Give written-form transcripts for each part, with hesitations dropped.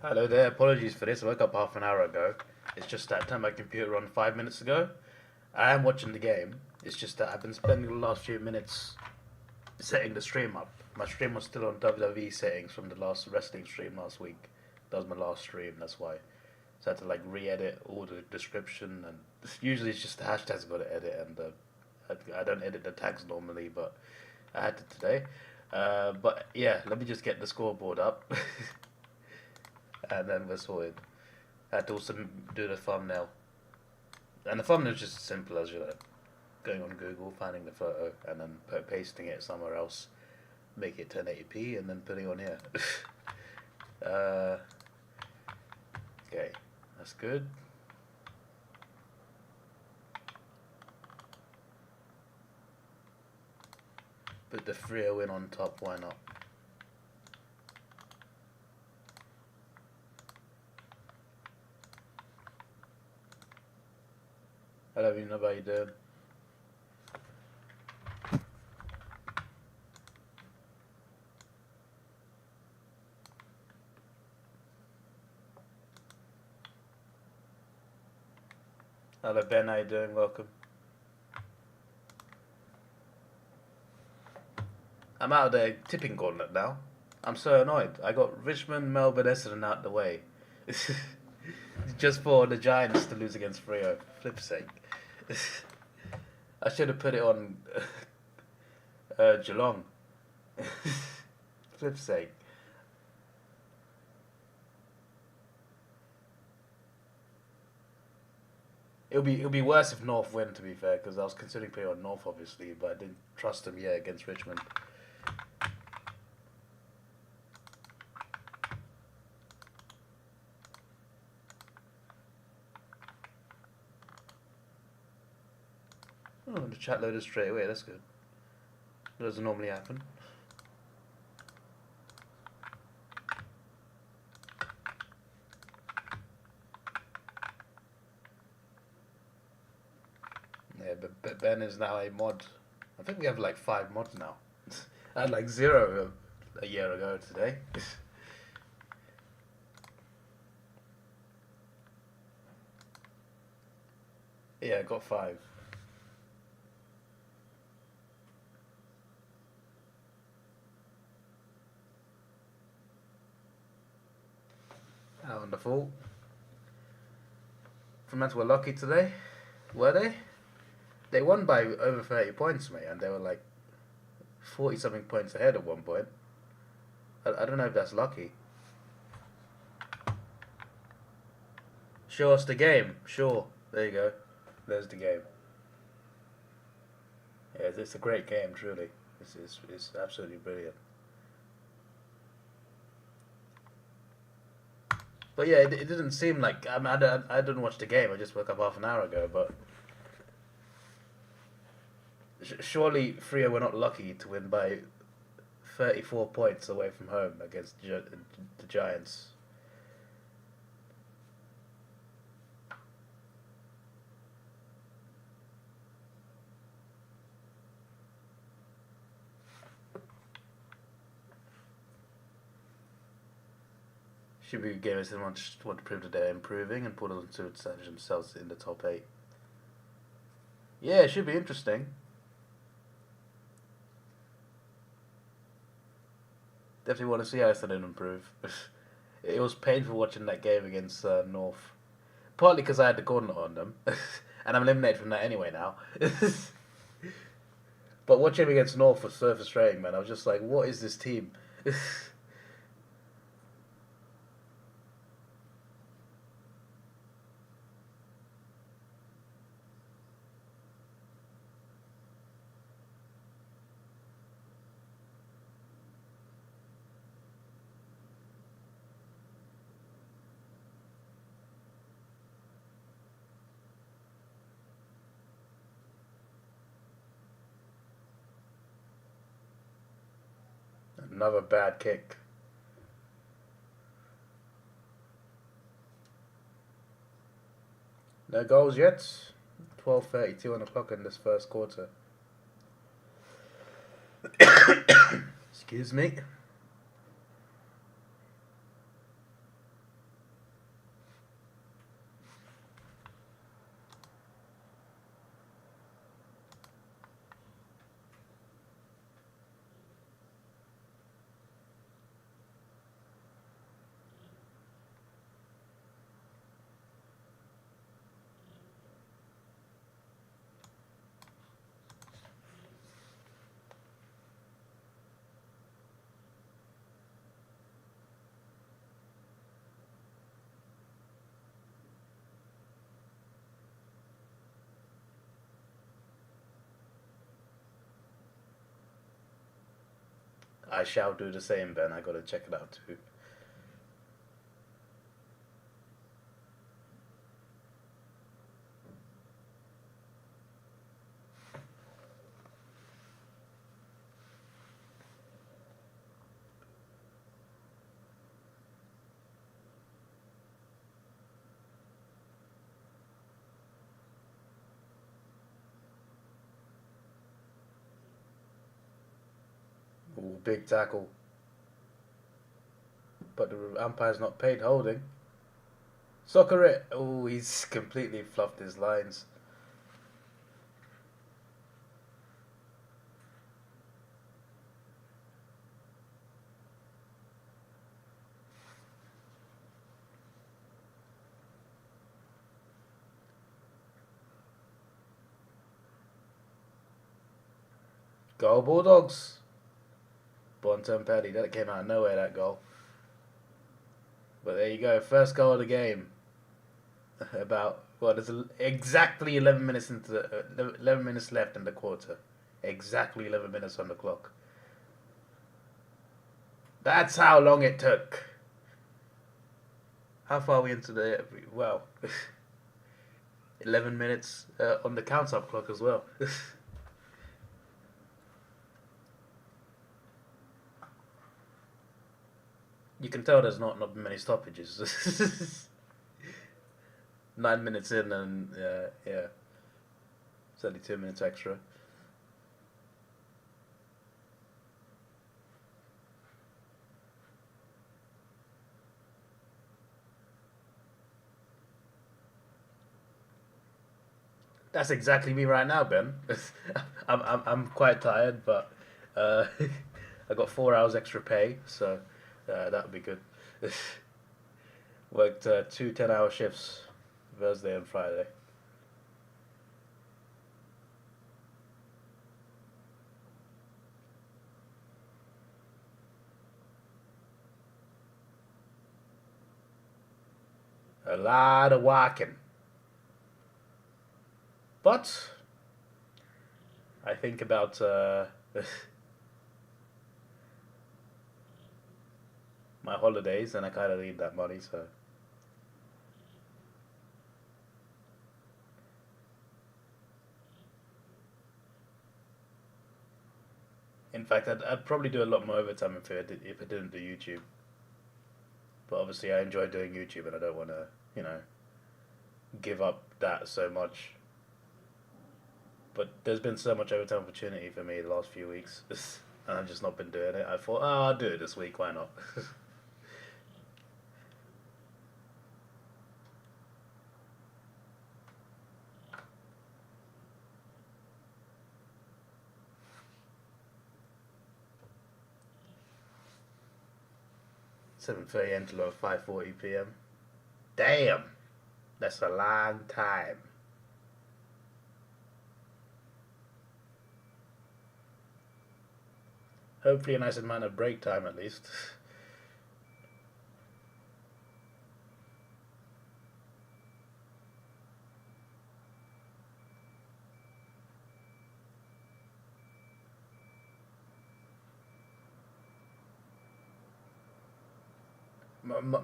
Hello there, apologies for this. I woke up half an hour ago. It's just that I turned my computer on 5 minutes ago. I am watching the game. It's just that I've been spending the last few minutes setting the stream up. My stream was still on WWE settings from the last wrestling stream last week. That was my last stream, that's why. So I had to like re-edit all the description, and usually it's just the hashtags I got to edit, and I don't edit the tags normally, but I had to today. But yeah, let me just get the scoreboard up. And then we're sorted. I had to also do the thumbnail. And the thumbnail is just as simple as going on Google, finding the photo, and then pasting it somewhere else, make it 1080p, and then putting it on here. Okay, that's good. Put the Frio in on top, why not? I don't even know how you doing. Hello Ben, how you doing? Welcome. I'm out of the tipping gauntlet now. I'm so annoyed. I got Richmond, Melbourne, Essendon out the way. Just for the Giants to lose against Freo. Flip's sake. I should have put it on Geelong. Flip's sake. It'll be worse if North win, to be fair, because I was considering putting on North, obviously, but I didn't trust them yet against Richmond. Oh, the chat loaded straight away. That's good. That doesn't normally happen. Yeah, but Ben is now a mod. I think we have like 5 mods now. I had like 0 a year ago today. Yeah, I got 5. How wonderful. Fremantle were lucky today, were they? They won by over 30 points, mate, and they were like 40 something points ahead at one point. I don't know if that's lucky. Show us the game. Sure. There you go. There's the game. Yeah, it's a great game, truly. It's absolutely brilliant. But yeah, it didn't seem like I didn't watch the game. I just woke up half an hour ago. But surely Freo were not lucky to win by 34 points away from home against the Giants. Should be gamers that want to prove that they're improving and put on to themselves in the top 8. Yeah, it should be interesting. Definitely want to see how Essendon improve. It was painful watching that game against North. Partly because I had the gauntlet on them. And I'm eliminated from that anyway now. But watching him against North was so frustrating, man. I was just like, what is this team? Another bad kick. No goals yet. 12:32 on the clock in this first quarter. Excuse me. I shall do the same, Ben. I gotta check it out too. Ooh, big tackle. But the umpire's not paid holding. Soccer it. Oh, he's completely fluffed his lines. Go Bulldogs. Bontempelli. That came out of nowhere, that goal. But there you go. First goal of the game. About, well, there's exactly 11 minutes into the, 11 minutes left in the quarter. Exactly 11 minutes on the clock. That's how long it took. How far are we into the... Well, 11 minutes on the count-up clock as well. You can tell there's not many stoppages. 9 minutes in and yeah, it's only 2 minutes extra. That's exactly me right now, Ben. I'm quite tired, but I got 4 hours extra pay, so that would be good. Worked 2 10-hour shifts, Thursday and Friday. A lot of walking. But I think about my holidays, and I kind of need that money, so. In fact, I'd probably do a lot more overtime if I didn't do YouTube. But obviously, I enjoy doing YouTube, and I don't want to, give up that so much. But there's been so much overtime opportunity for me the last few weeks, and I've just not been doing it. I thought, oh, I'll do it this week, why not? 7:30 a.m. to 5:40 p.m. Damn, that's a long time. Hopefully a nice amount of break time at least.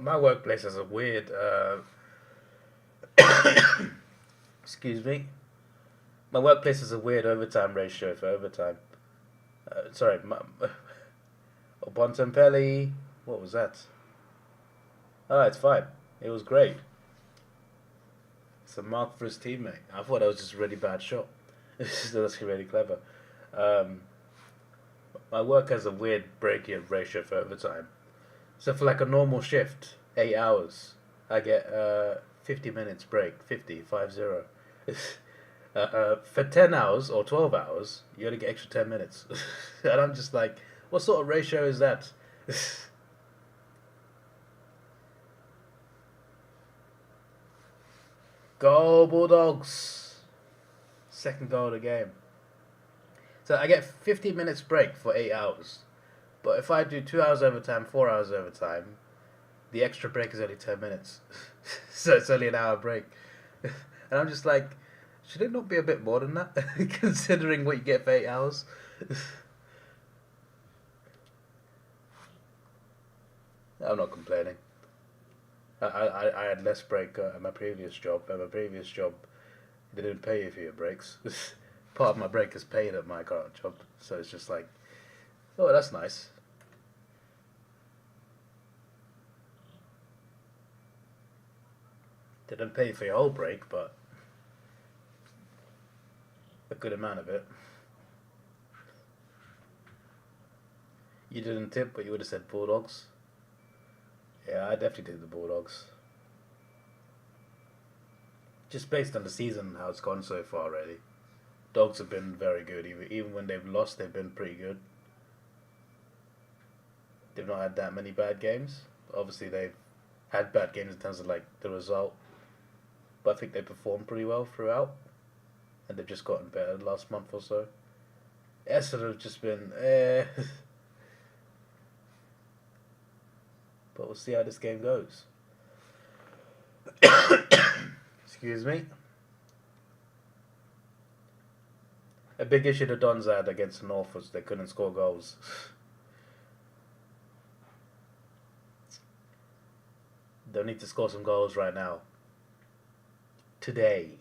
My workplace has a weird excuse me. My workplace has a weird overtime ratio for overtime. Sorry, Bontempelli. What was that? Oh, it's fine. It was great. It's a mark for his teammate. I thought that was just a really bad shot. That's really clever. Um, my work has a weird break-in ratio for overtime. So for like a normal shift, 8 hours, I get 50 minutes break, 50. For 10 hours or 12 hours, you only get extra 10 minutes. And I'm just like, what sort of ratio is that? Go Bulldogs! Second goal of the game. So I get 50 minutes break for 8 hours. But if I do 2 hours overtime, 4 hours overtime, the extra break is only 10 minutes. So it's only an hour break. And I'm just like, should it not be a bit more than that? Considering what you get for 8 hours? I'm not complaining. I had less break at my previous job. At my previous job, they didn't pay you for your breaks. Part of my break is paid at my current job, so it's just like, oh, that's nice. They didn't pay you for your whole break, but a good amount of it. You didn't tip, but you would have said Bulldogs. Yeah, I definitely did the Bulldogs. Just based on the season, how it's gone so far, really. Dogs have been very good. Even when they've lost, they've been pretty good. They've not had that many bad games. Obviously, they've had bad games in terms of like the result, but I think they performed pretty well throughout, and they've just gotten better the last month or so. Essendon have just been but we'll see how this game goes. Excuse me. A big issue the Dons had against the North was they couldn't score goals. They'll need to score some goals right now. Today.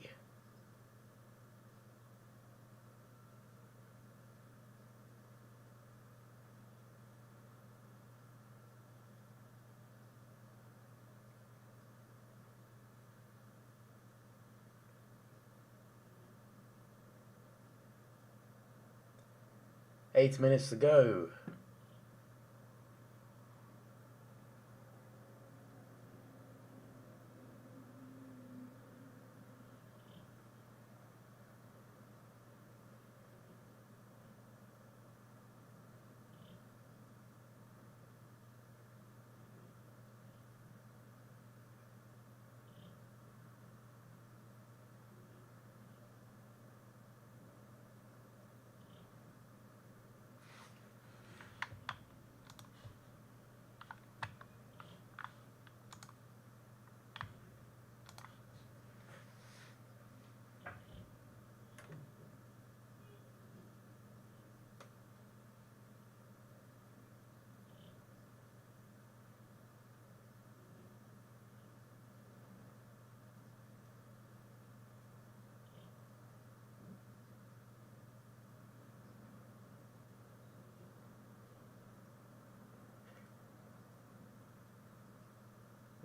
Eight minutes to go.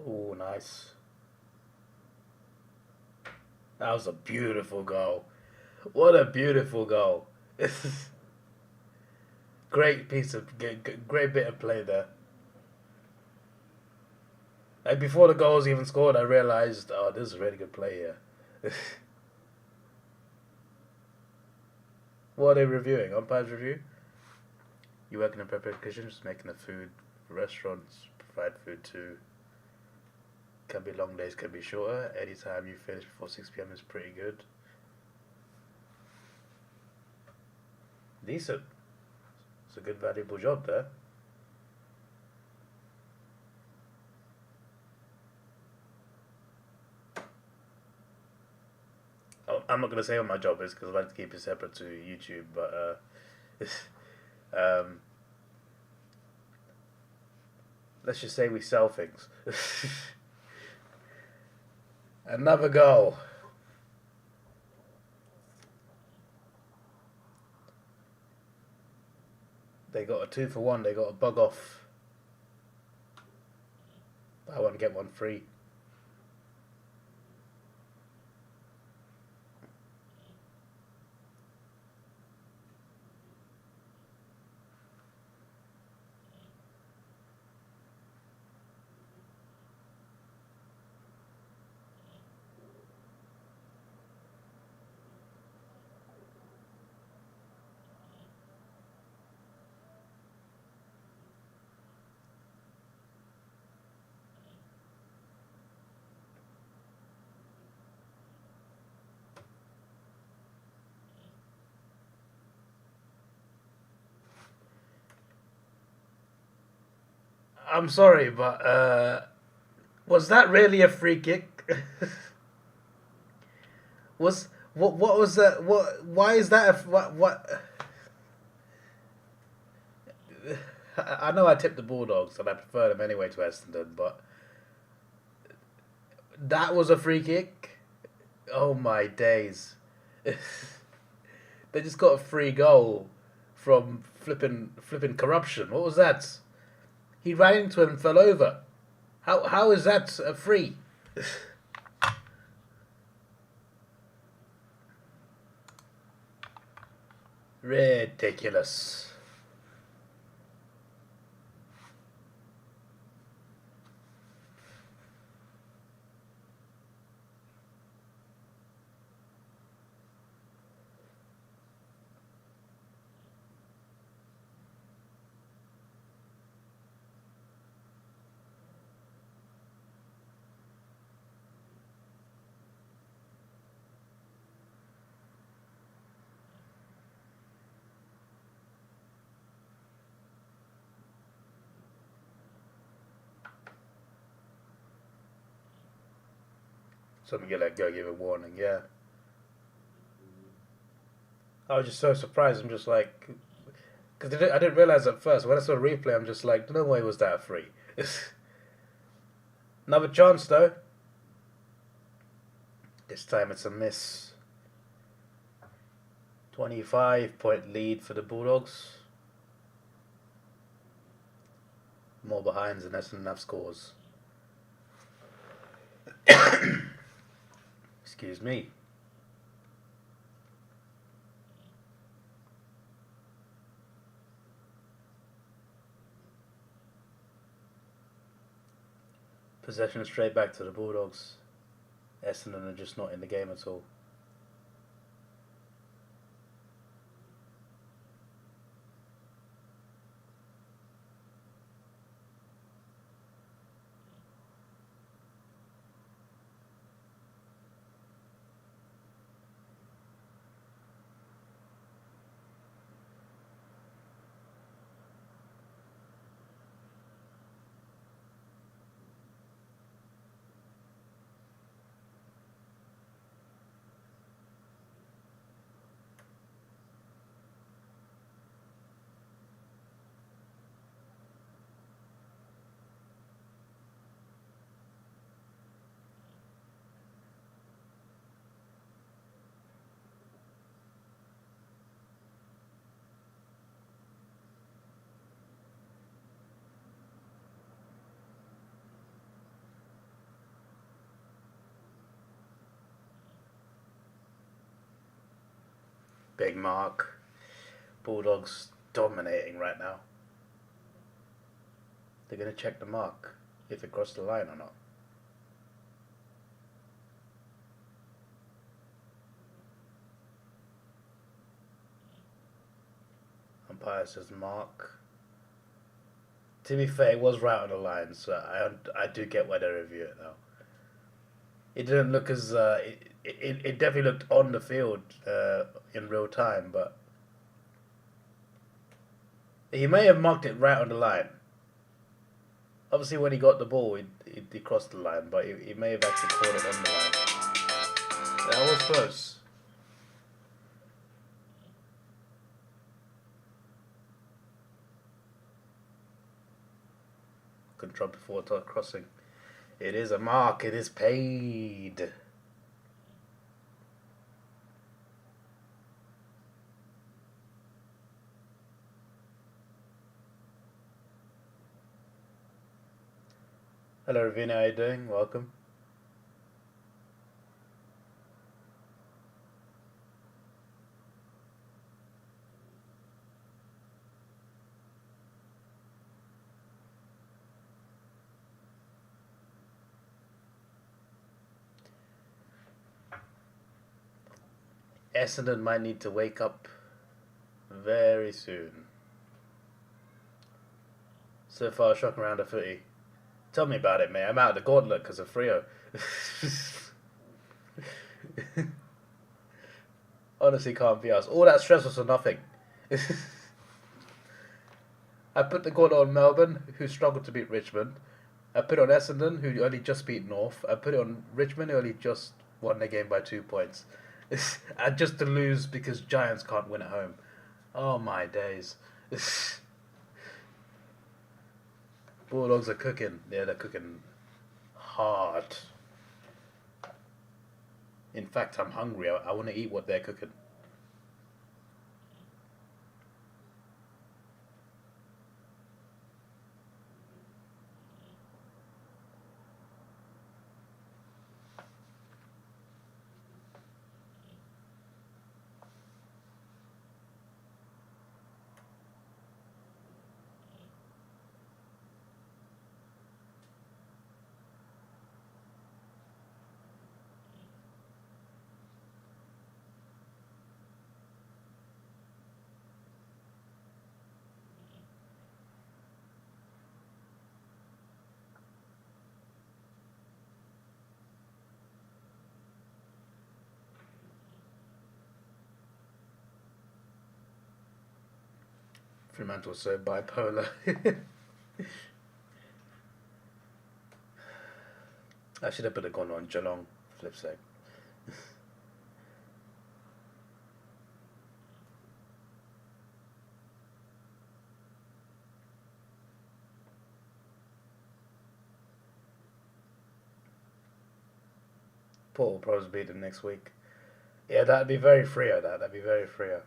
Oh, nice. That was a beautiful goal. What a beautiful goal. Great piece of, great bit of play there. Like before the goal was even scored, I realized, oh, this is a really good play here. What are they reviewing? Umpire's review? You work in a prepared kitchen, just making the food for restaurants, provide food too. Can be long days, can be shorter. Anytime you finish before 6 p.m. is pretty good. Decent. It's a good, valuable job there. Oh, I'm not going to say what my job is because I like to keep it separate to YouTube, but let's just say we sell things. Another goal. They got a 2-for-1. They got a bug off. Buy one, get one free. I'm sorry, but was that really a free kick? What was that? What? Why is that? What? I know I tipped the Bulldogs and I prefer them anyway to Essendon, but that was a free kick. Oh my days! They just got a free goal from flipping corruption. What was that? He ran into him and fell over. How is that a free? Ridiculous. Something you let go, give a warning, yeah. I was just so surprised. I'm just like, because I didn't realize at first. When I saw a replay, I'm just like, no way was that free. Another chance though. This time it's a miss. 25-point lead for the Bulldogs. More behinds than Essendon have scores. Excuse me. Possession straight back to the Bulldogs. Essendon are just not in the game at all. Big mark. Bulldogs dominating right now. They're going to check the mark, if it crossed the line or not. Umpire says mark. To be fair, it was right on the line, so I do get why they review it though. It didn't look as it definitely looked on the field in real time, but he may have marked it right on the line. Obviously, when he got the ball, he crossed the line, but he may have actually caught it on the line. That was close. Control before crossing. It is a mark. It is paid. Hello, Ravina. How are you doing? Welcome. Essendon might need to wake up very soon. So far, shocking around the footy. Tell me about it, mate. I'm out of the gauntlet because of Freo. Honestly, can't be asked. All that stress was for nothing. I put the gauntlet on Melbourne, who struggled to beat Richmond. I put it on Essendon, who only just beat North. I put it on Richmond, who only just won the game by 2 points. And just to lose because Giants can't win at home. Oh my days. Bulldogs are cooking. Yeah, they're cooking hard. In fact, I'm hungry. I want to eat what they're cooking. Fremantle's so bipolar. I should have gone on Geelong, flip sake. Port will probably beat them next week. Yeah, that'd be very Freo, that'd be very Freo.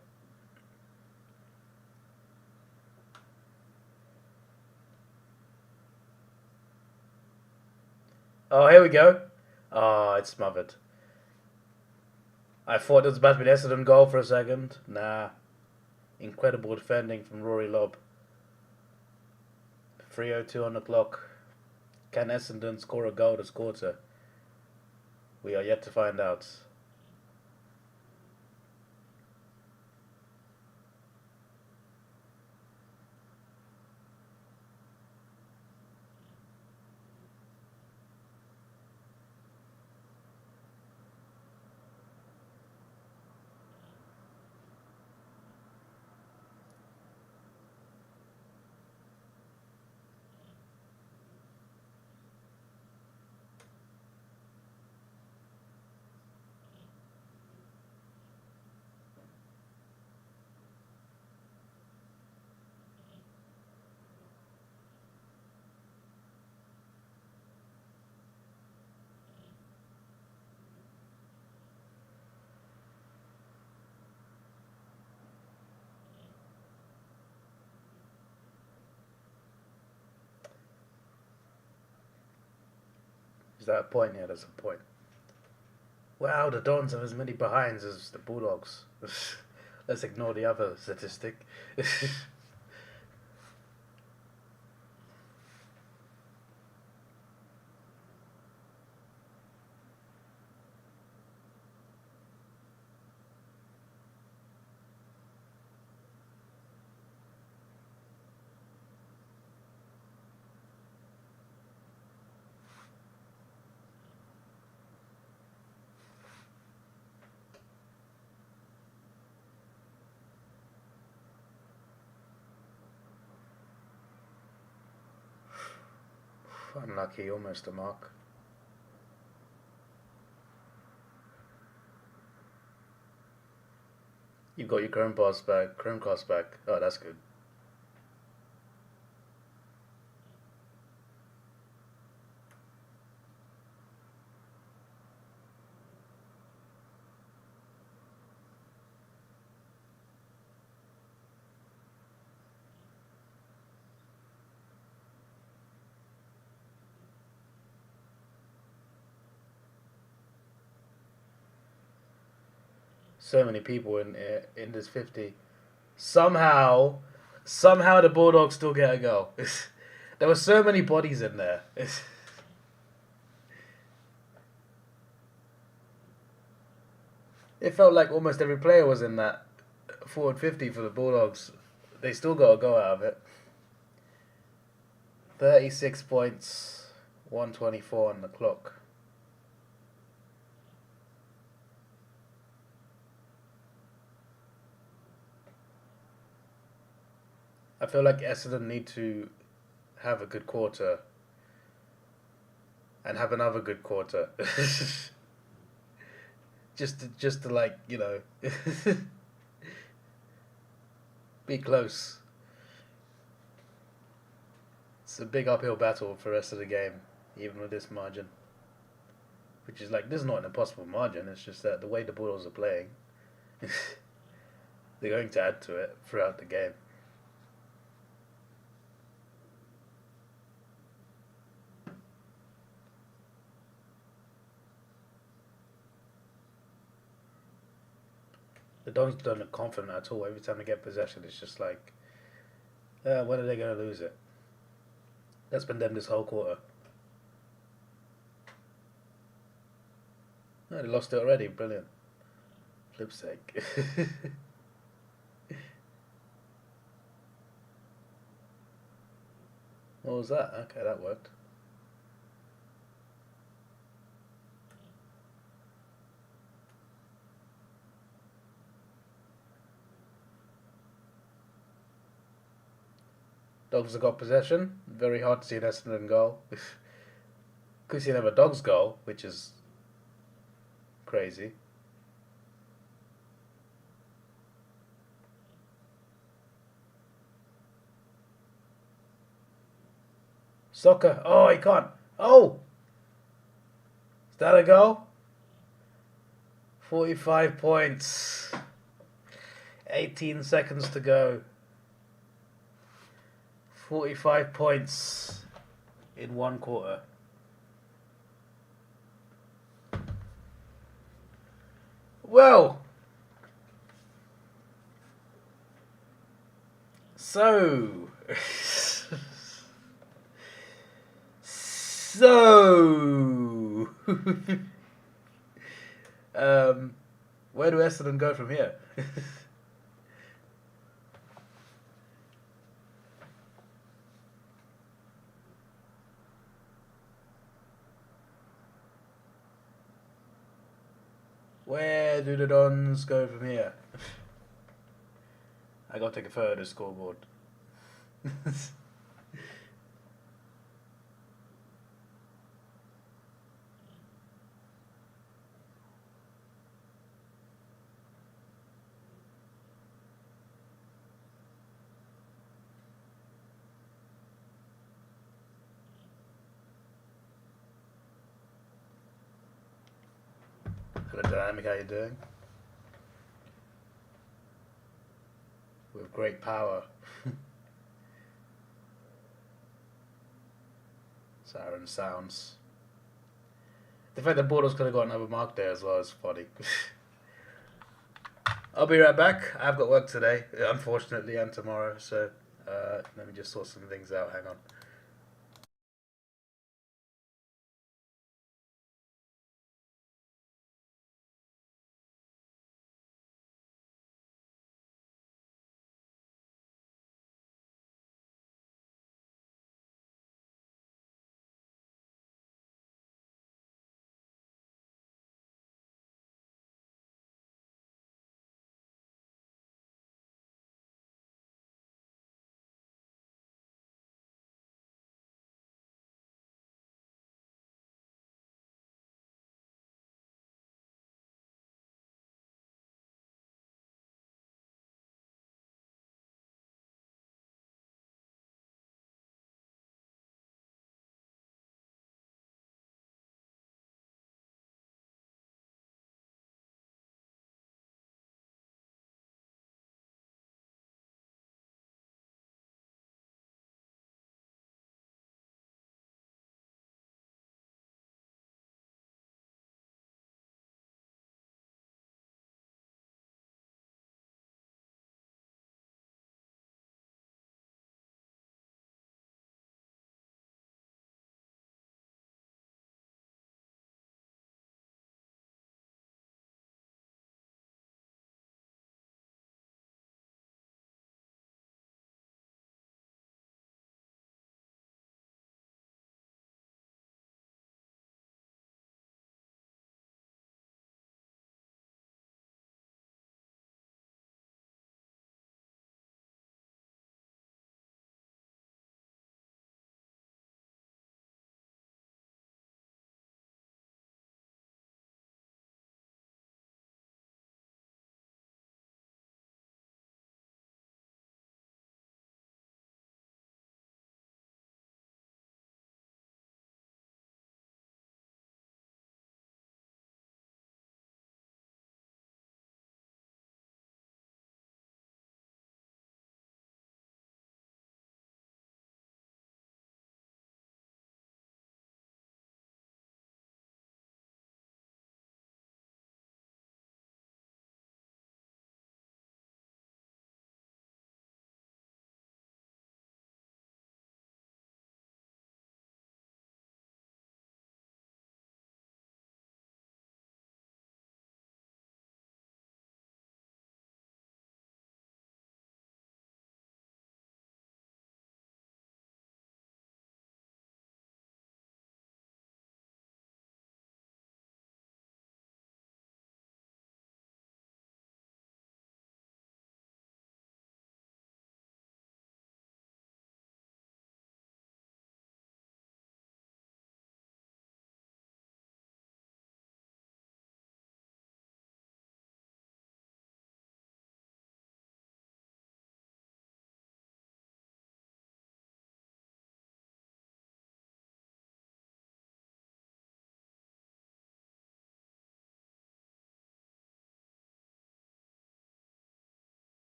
Oh, here we go. Oh, it's smothered. I thought it was about to be an Essendon goal for a second. Nah. Incredible defending from Rory Lobb. 3:02 on the clock. Can Essendon score a goal this quarter? We are yet to find out. Is that a point? Yeah, that's a point. Wow, the Dons have as many behinds as the Bulldogs. Let's ignore the other statistic. Unlucky, almost a mark. You've got your Chromecast back. Oh, that's good. So many people in this 50. Somehow the Bulldogs still get a goal. There were so many bodies in there. It felt like almost every player was in that forward 50 for the Bulldogs. They still got a go out of it. 36 points, 124 on the clock. I feel like Essendon need to have a good quarter and have another good quarter. just to like, you know, be close. It's a big uphill battle for the rest of the game, even with this margin. Which is like, this is not an impossible margin, it's just that the way the Bulldogs are playing, they're going to add to it throughout the game. The Dogs don't look confident at all. Every time they get possession, it's just like, when are they going to lose it? That's been them this whole quarter. No, they lost it already. Brilliant. Flip's sake. What was that? Okay, that worked. Dogs have got possession. Very hard to see an Essendon goal. Could see them a Dogs goal, which is crazy. Soccer. Oh, he can't. Oh! Is that a goal? 45 points. 18 seconds to go. 45 points in one quarter. Well, so where do Essendon go from here? Where do the Dons go from here? I gotta take a photo of the scoreboard. Hello Dynamic, how you doing? With great power. Siren sounds. The fact that Bulldogs could have got another mark there as well is funny. I'll be right back. I've got work today, unfortunately, and tomorrow, so let me just sort some things out. Hang on.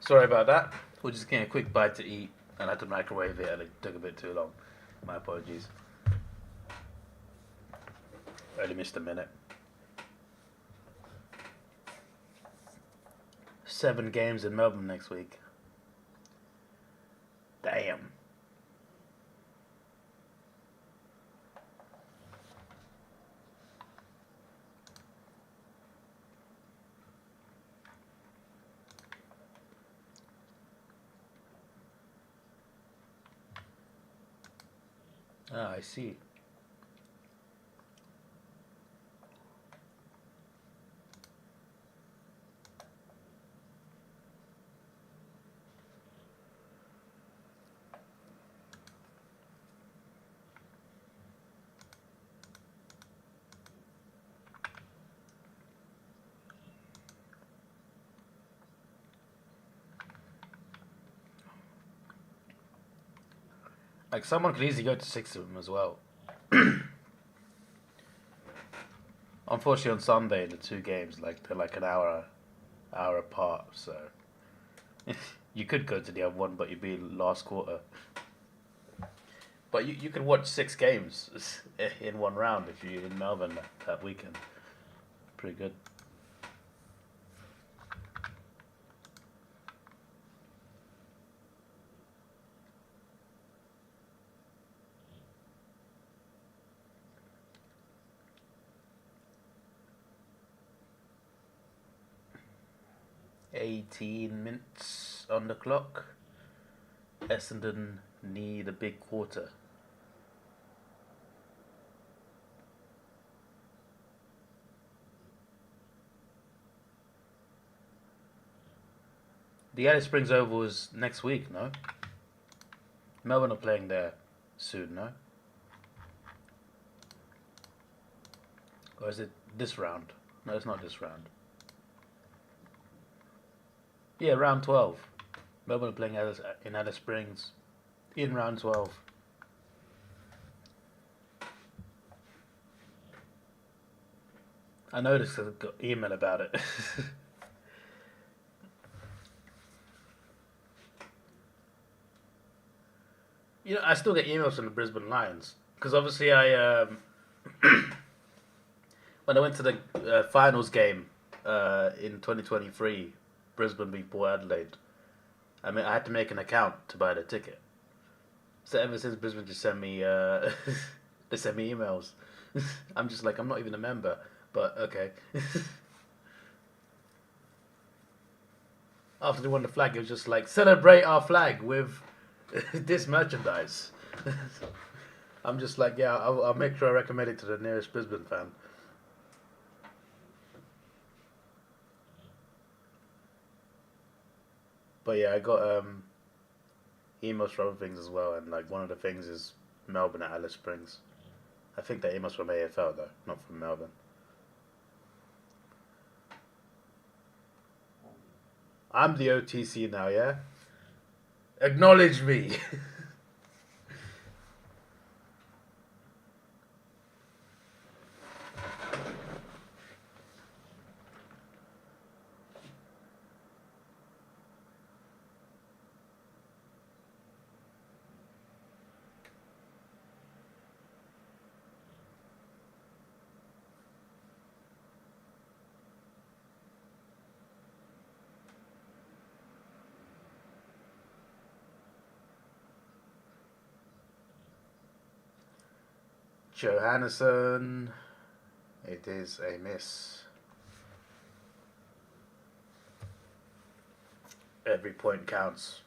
Sorry about that. We're just getting a quick bite to eat, and I had to microwave it, and it took a bit too long. My apologies. I only missed a minute. 7 games in Melbourne next week. Damn. Ah, I see. Like, someone could easily go to 6 of them as well. Unfortunately, on Sunday, the 2 games, like, they're like an hour apart, so you could go to the other one, but you'd be last quarter. But you could watch 6 games in one round if you're in Melbourne that weekend. Pretty good. $18 on the clock. Essendon need a big quarter. The Alice Springs Oval is next week, no? Melbourne are playing there soon, no? Or is it this round? No, it's not this round. Yeah, round 12. Melbourne are playing in Alice Springs in round 12. I noticed because I got email about it. You know, I still get emails from the Brisbane Lions because obviously I when I went to the finals game in 2023, Brisbane beat Port Adelaide. I mean, I had to make an account to buy the ticket. So ever since, Brisbane just sent me they send me emails. I'm just like, I'm not even a member, but okay. After they won the flag, it was just like, celebrate our flag with this merchandise. I'm just like, yeah, I'll make sure I recommend it to the nearest Brisbane fan. But yeah, I got emails from other things as well, and like one of the things is Melbourne at Alice Springs. I think that email's from AFL though, not from Melbourne. I'm the OTC now, yeah? Acknowledge me. Johannesson. It is a miss. Every point counts.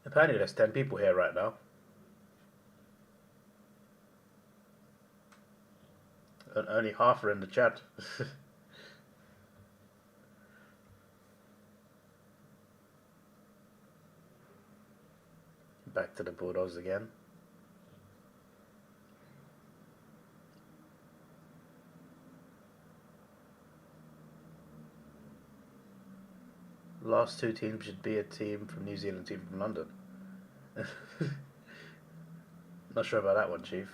Apparently there's 10 people here right now. And only half are in the chat. Back to the Bulldogs again. Last 2 teams should be a team from New Zealand, team from London. Not sure about that one, Chief.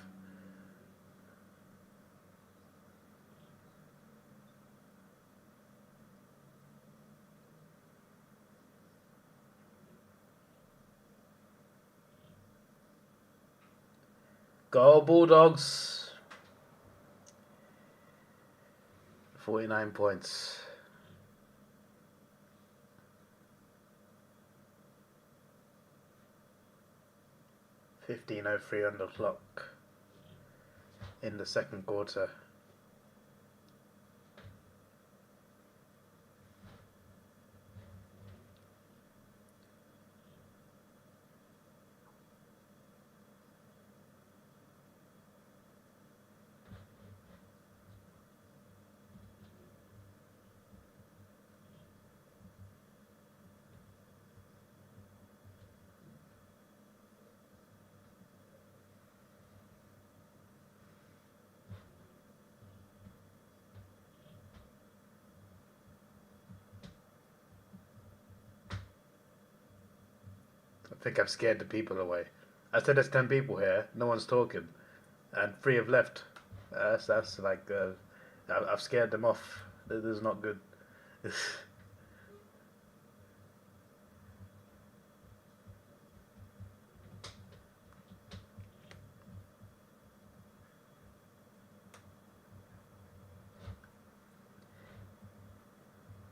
Go Bulldogs. 49 points. .15:03 on the clock in the second quarter. I think I've scared the people away. I said there's 10 people here, no one's talking, and 3 have left. That's like, I've scared them off. This is not good.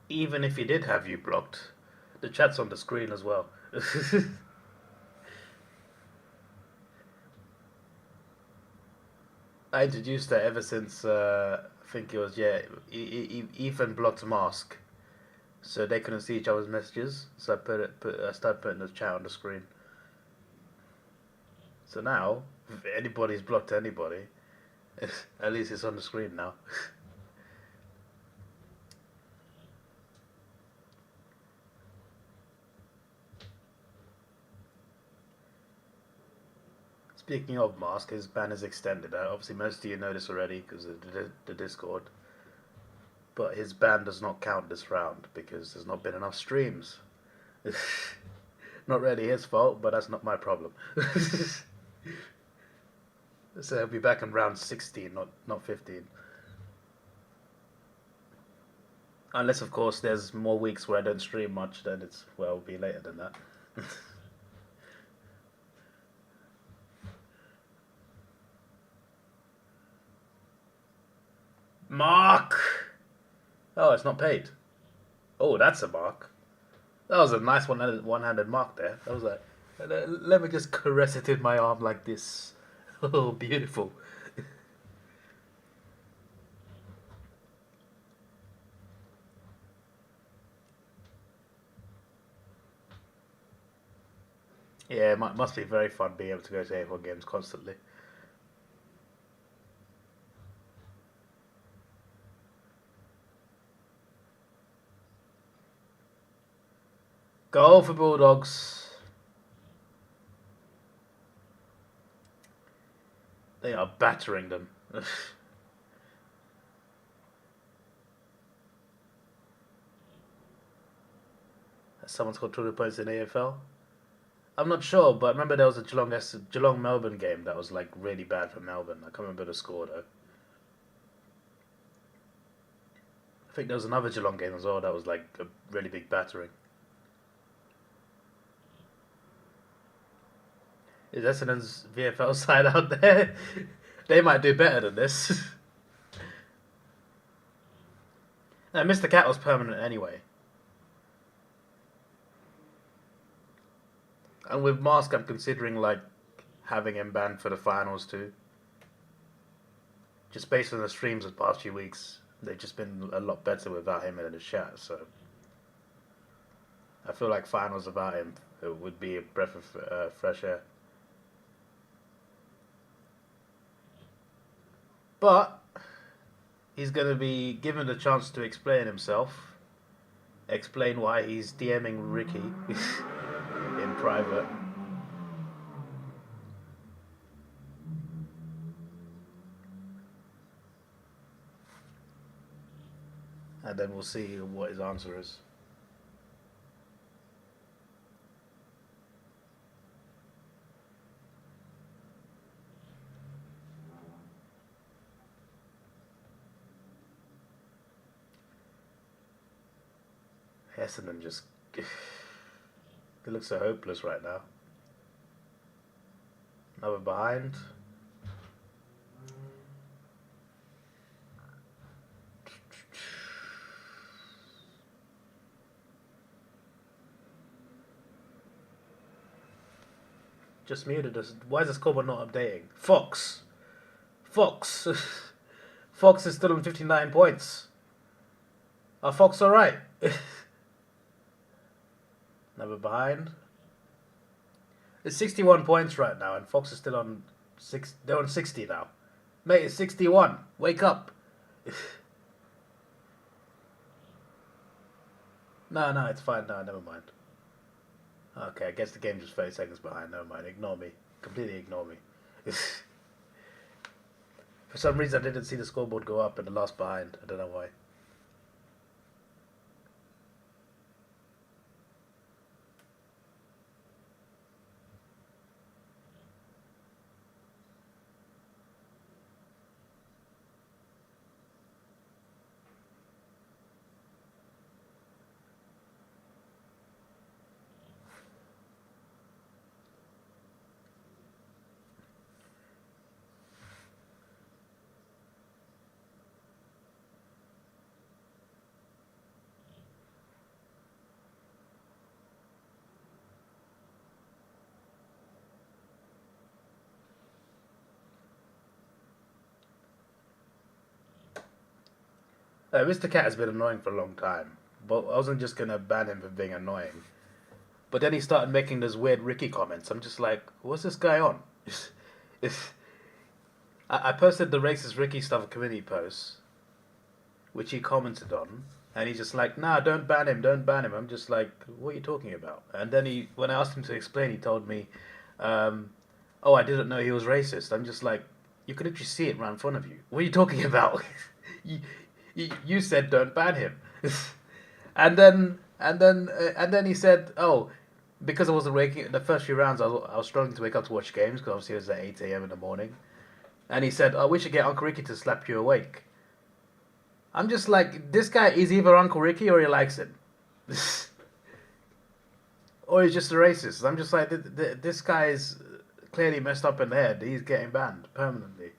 Even if he did have you blocked, the chat's on the screen as well. I introduced that ever since I think it was Ethan blocked Mask, so they couldn't see each other's messages. So I started putting the chat on the screen. So now, if anybody's blocked anybody, at least it's on the screen now. Speaking of Mask, his ban is extended. Obviously, most of you know this already because of the Discord. But his ban does not count this round because there's not been enough streams. Not really his fault, but that's not my problem. So he'll be back in round 16, not 15. Unless, of course, there's more weeks where I don't stream much, then it'll be later than that. Mark! Oh, it's not paid. Oh, that's a mark. That was a nice one-handed mark there. That was like, let me just caress it in my arm like this. Oh, beautiful. Yeah, it must be very fun being able to go to AFL games constantly. Go for Bulldogs. They are battering them. Someone's got 200 points in AFL. I'm not sure, but I remember there was a Geelong Melbourne game that was like really bad for Melbourne. I can't remember the score though. I think there was another Geelong game as well that was like a really big battering. Is Essendon's VFL side out there? They might do better than this. No, Mr. Cat was permanent anyway. And with Mask, I'm considering like having him banned for the finals too. Just based on the streams the past few weeks, they've just been a lot better without him in the chat. So I feel like finals without him, it would be a breath of fresh air. But he's going to be given the chance to explain himself, explain why he's DMing Ricky in private. And then we'll see what his answer is. Essendon just... They look so hopeless right now. Another behind. Just muted us. Why is the scoreboard not updating? Fox. Fox. Fox is still on 59 points. Are Fox alright? Never behind. It's 61 points right now, and Fox is still on they're on 60 now. Mate, it's 61. Wake up. No, it's fine. No, never mind. Okay, I guess the game's just 30 seconds behind. Never mind. Ignore me. Completely ignore me. For some reason, I didn't see the scoreboard go up in the last behind. I don't know why. Mr. Cat has been annoying for a long time, but I wasn't just gonna ban him for being annoying. But then he started making those weird Ricky comments. I'm just like, what's this guy on? I posted the racist Ricky stuff community post, which he commented on, and he's just like, nah, don't ban him. I'm just like, what are you talking about? And then when I asked him to explain, he told me, oh, I didn't know he was racist. I'm just like, you could literally see it right in front of you. What are you talking about? You said don't ban him, and then he said, oh, because I wasn't waking the first few rounds, I was struggling to wake up to watch games because obviously it was at 8 a.m. in the morning, and he said, oh, we should get Uncle Ricky to slap you awake. I'm just like, this guy is either Uncle Ricky or he likes it, or he's just a racist. I'm just like, this guy is clearly messed up in the head. He's getting banned permanently.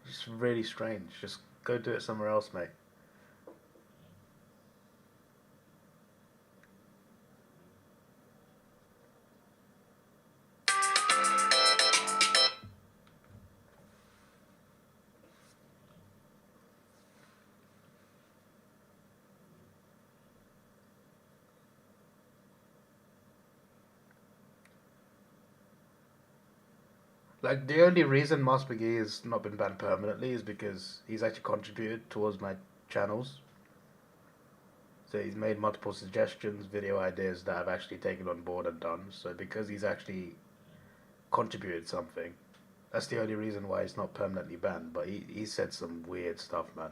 It's really strange. Just go do it somewhere else, mate. Like, the only reason Mas McGee has not been banned permanently is because he's actually contributed towards my channels. So he's made multiple suggestions, video ideas that I've actually taken on board and done. So because he's actually contributed something, that's the only reason why he's not permanently banned. But he said some weird stuff, man.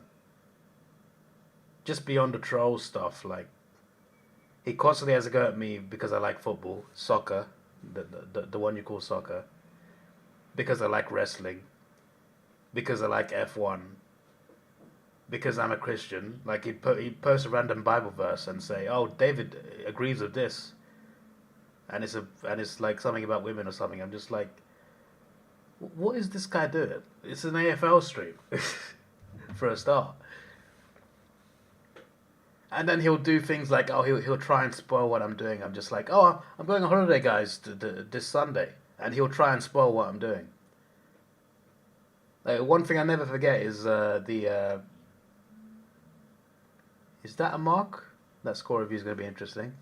Just beyond the troll stuff, like, he constantly has a go at me because I like football, soccer, the one you call soccer. Because I like wrestling, because I like F1, because I'm a Christian. Like, he'd post a random Bible verse and say, "Oh, David agrees with this," and it's like something about women or something. I'm just like, what is this guy doing? It's an AFL stream, for a start. And then he'll do things like, oh, he'll try and spoil what I'm doing. I'm just like, oh, I'm going on holiday, guys, this Sunday. And he'll try and spoil what I'm doing. Like, one thing I never forget is is that a mark? That score review is going to be interesting.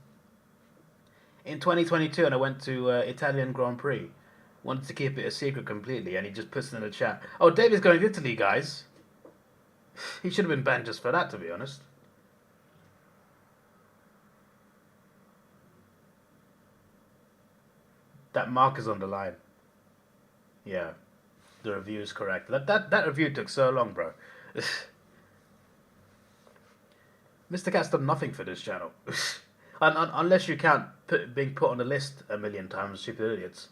In 2022, and I went to Italian Grand Prix. Wanted to keep it a secret completely, and he just puts it in the chat. Oh, David's going to Italy, guys. He should have been banned just for that, to be honest. That mark is on the line. Yeah, the review is correct. That review took so long, bro. Mr. Cat's done nothing for this channel. Unless you count being put on the list a million times, stupid idiots.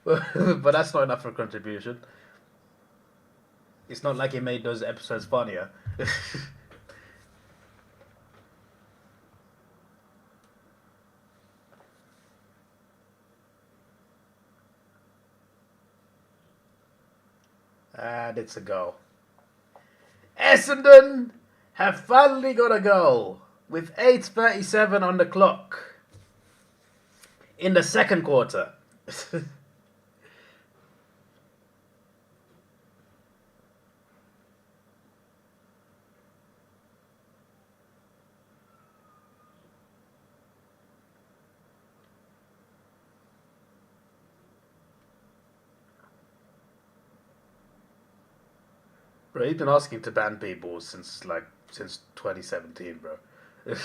But that's not enough for a contribution. It's not like he made those episodes funnier. And it's a goal. Essendon have finally got a goal with 8:37 on the clock in the second quarter. Bro, he's been asking to ban people since 2017, bro. I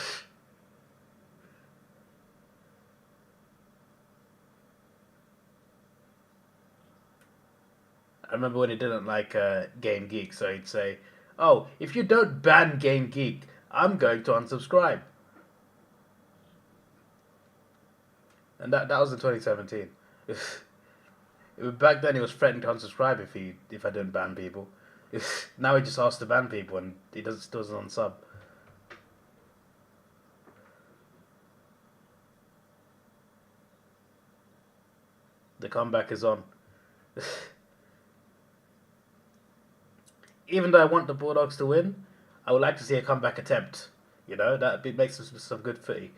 remember when he didn't like Game Geek, so he'd say, "Oh, if you don't ban Game Geek, I'm going to unsubscribe." And that was in 2017. Back then, he was threatening to unsubscribe if I didn't ban people. Now he just asks to ban people, and he doesn't unsub. The comeback is on. Even though I want the Bulldogs to win, I would like to see a comeback attempt. You know, that makes some good footy.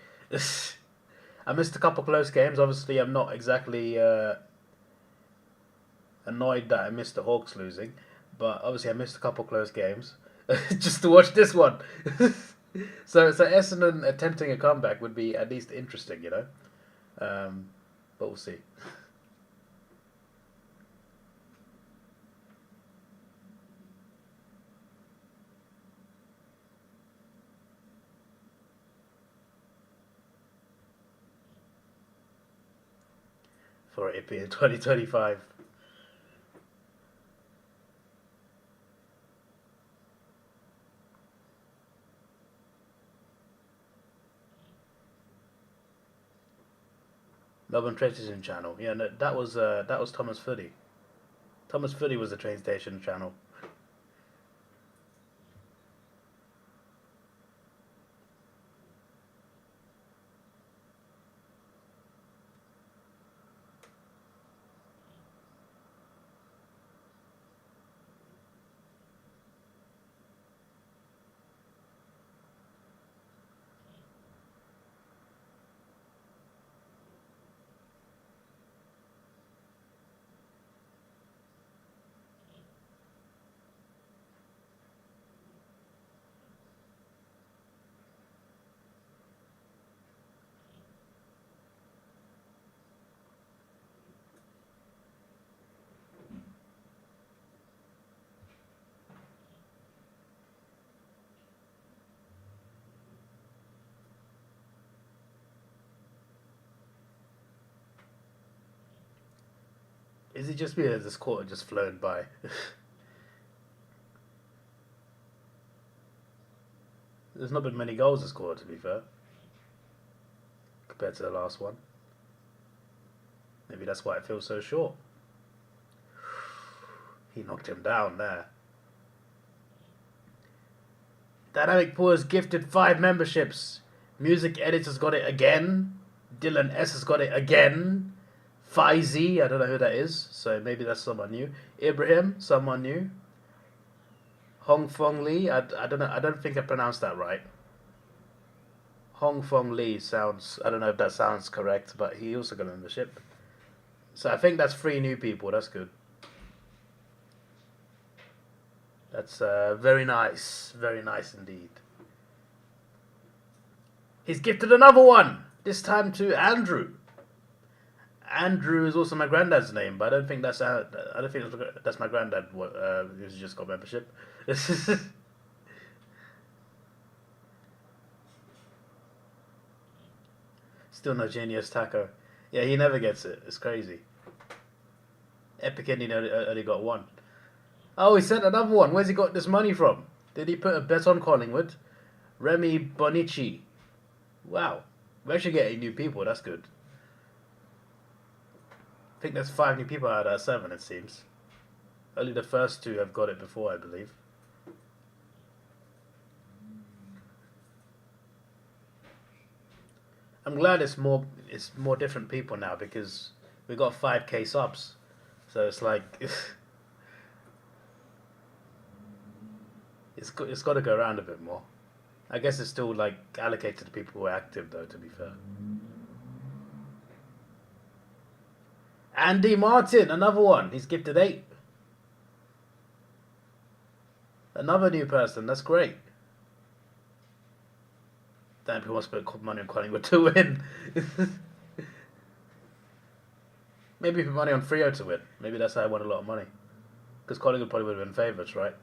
I missed a couple close games. Obviously, I'm not exactly annoyed that I missed the Hawks losing, but obviously I missed a couple close games just to watch this one. So Essendon attempting a comeback would be at least interesting, you know. But we'll see. For it being 2025. Melbourne Train Station channel. Yeah, no, that was Thomas Footy. Thomas Footy was the train station channel. Is it just me or has this quarter just flown by? There's not been many goals this quarter, to be fair, compared to the last one. Maybe that's why it feels so short. He knocked him down there. Dynamic Pool has gifted 5 memberships. Music Editor's got it again. Dylan S has got it again. Faizi, I don't know who that is, so maybe that's someone new. Ibrahim, someone new. Hong Fong Lee, I don't know, I don't think I pronounced that right. Hong Fong Lee sounds, I don't know if that sounds correct, but he also got a membership. So I think that's 3 new people, that's good. That's very nice indeed. He's gifted another one, this time to Andrew. Andrew is also my granddad's name, but I don't think that's my granddad who's just got membership. Still no Genius Taco. Yeah, he never gets it. It's crazy. Epic Ending only got 1. Oh, he sent another one. Where's he got this money from? Did he put a bet on Collingwood? Remy Bonici. Wow. We're actually getting new people. That's good. I think there's 5 new people out of 7, it seems. Only the first 2 have got it before, I believe. I'm glad it's more different people now because we got 5k subs. So it's like it's It's got to go around a bit more. I guess it's still like allocated to people who are active, though. To be fair. Andy Martin, another one. He's gifted 8. Another new person. That's great. Damn, people want to spend money on Collingwood to win. Maybe put money on Freo to win. Maybe that's how I won a lot of money. Because Collingwood probably would have been favourites, right?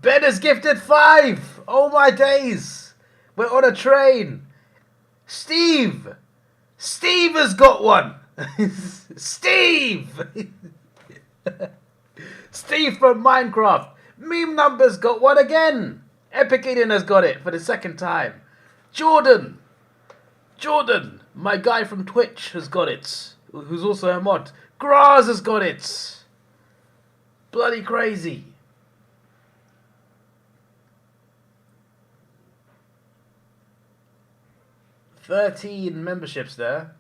Ben has gifted 5! Oh my days! We're on a train! Steve! Steve has got one! Steve! Steve from Minecraft! Meme Numbers got one again! Epic Eden has got it for the 2nd time. Jordan! Jordan! My guy from Twitch has got it. Who's also a mod. Graz has got it! Bloody crazy. $13 memberships there.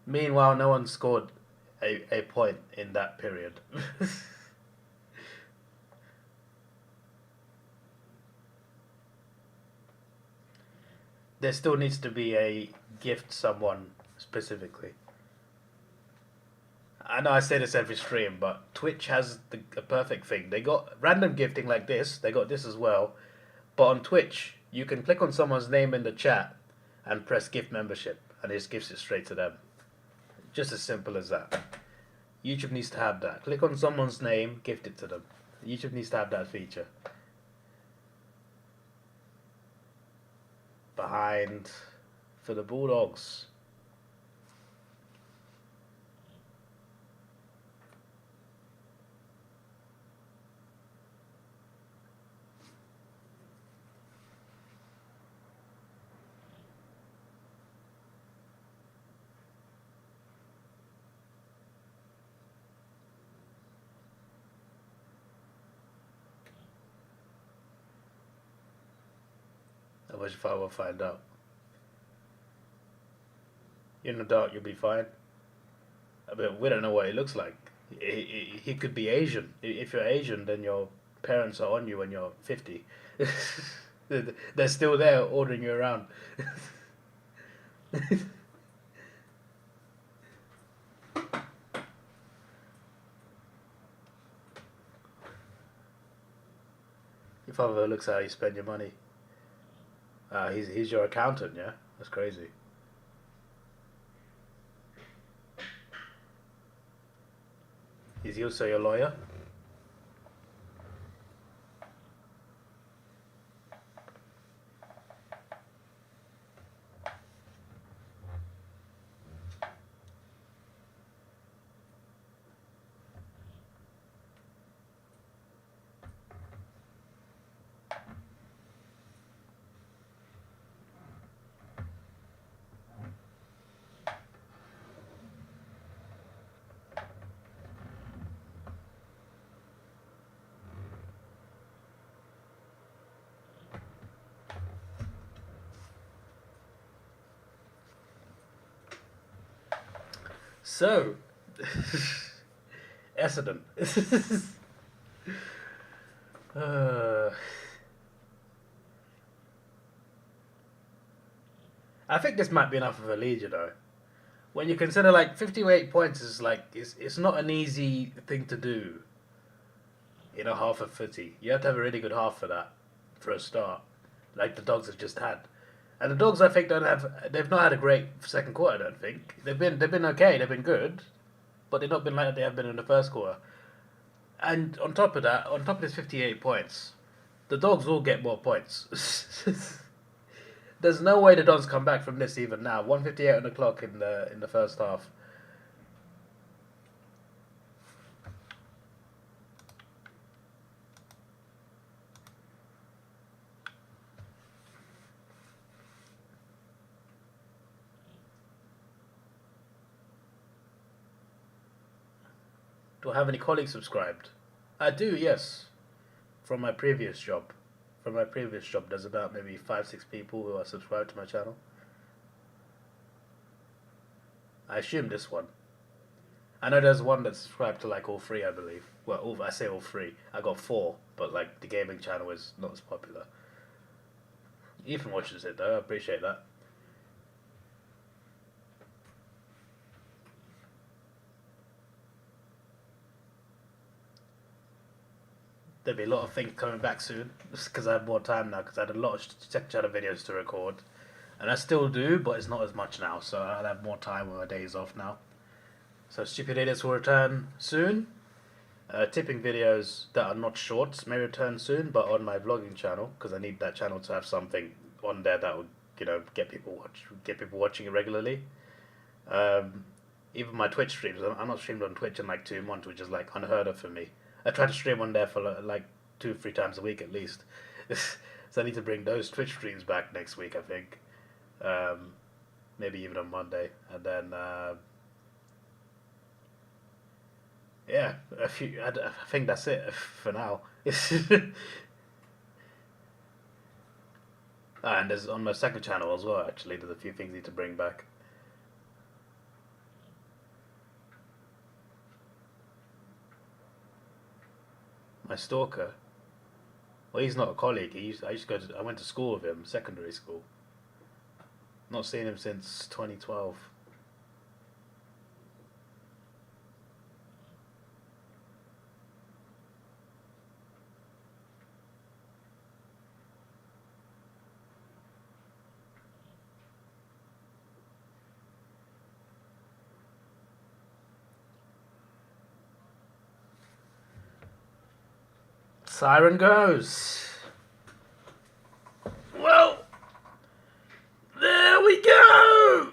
Meanwhile, no one scored a point in that period. There still needs to be a gift someone specifically. I know I say this every stream, but Twitch has a perfect thing. They got random gifting like this. They got this as well. But on Twitch, you can click on someone's name in the chat and press gift membership, and it just gives it straight to them. Just as simple as that. YouTube needs to have that. Click on someone's name, gift it to them. YouTube needs to have that feature. Behind for the Bulldogs. I wish if I will find out. In the dark, you'll be fine. But we don't know what he looks like. He could be Asian. If you're Asian, then your parents are on you when you're 50. They're still there ordering you around. Your father looks at how you spend your money. He's your accountant, yeah? That's crazy. Is he also your lawyer? So, Essendon. I think this might be enough of a lead, you know. When you consider like 58 points is like it's not an easy thing to do in a half of footy. You have to have a really good half for that, for a start, like the Dogs have just had. And the Dogs, I think, they've not had a great second quarter. I don't think they've been okay. They've been good, but they've not been like they have been in the first quarter. And on top of that, on top of this 58 points, the Dogs will get more points. There's no way the Dogs come back from this even now. 1:58 on the clock in the first half. Do I have any colleagues subscribed? I do, yes. from my previous job. From my previous job, there's about maybe 5, 6 people who are subscribed to my channel. I assume this one. I know there's one that's subscribed to like all three, I believe. Well, I say all three. I got 4, but like the gaming channel is not as popular. Ethan watches it though. I appreciate that. There'll be a lot of things coming back soon, just because I have more time now. Because I had a lot of tech channel videos to record, and I still do, but it's not as much now. So I'll have more time with my days off now. So Stupid Idiots will return soon. Tipping videos that are not shorts may return soon, but on my vlogging channel, because I need that channel to have something on there that will, get people watching it regularly. Even my Twitch streams, I'm not streamed on Twitch in like 2 months, which is like unheard of for me. I try to stream on there for like 2-3 times a week at least. So I need to bring those Twitch streams back next week, I think. Maybe even on Monday, and then yeah, I think that's it for now. And there's on my second channel as well. Actually, there's a few things I need to bring back. My stalker. Well, he's not a colleague. I went to school with him, secondary school. Not seen him since 2012. Siren goes. Well, there we go.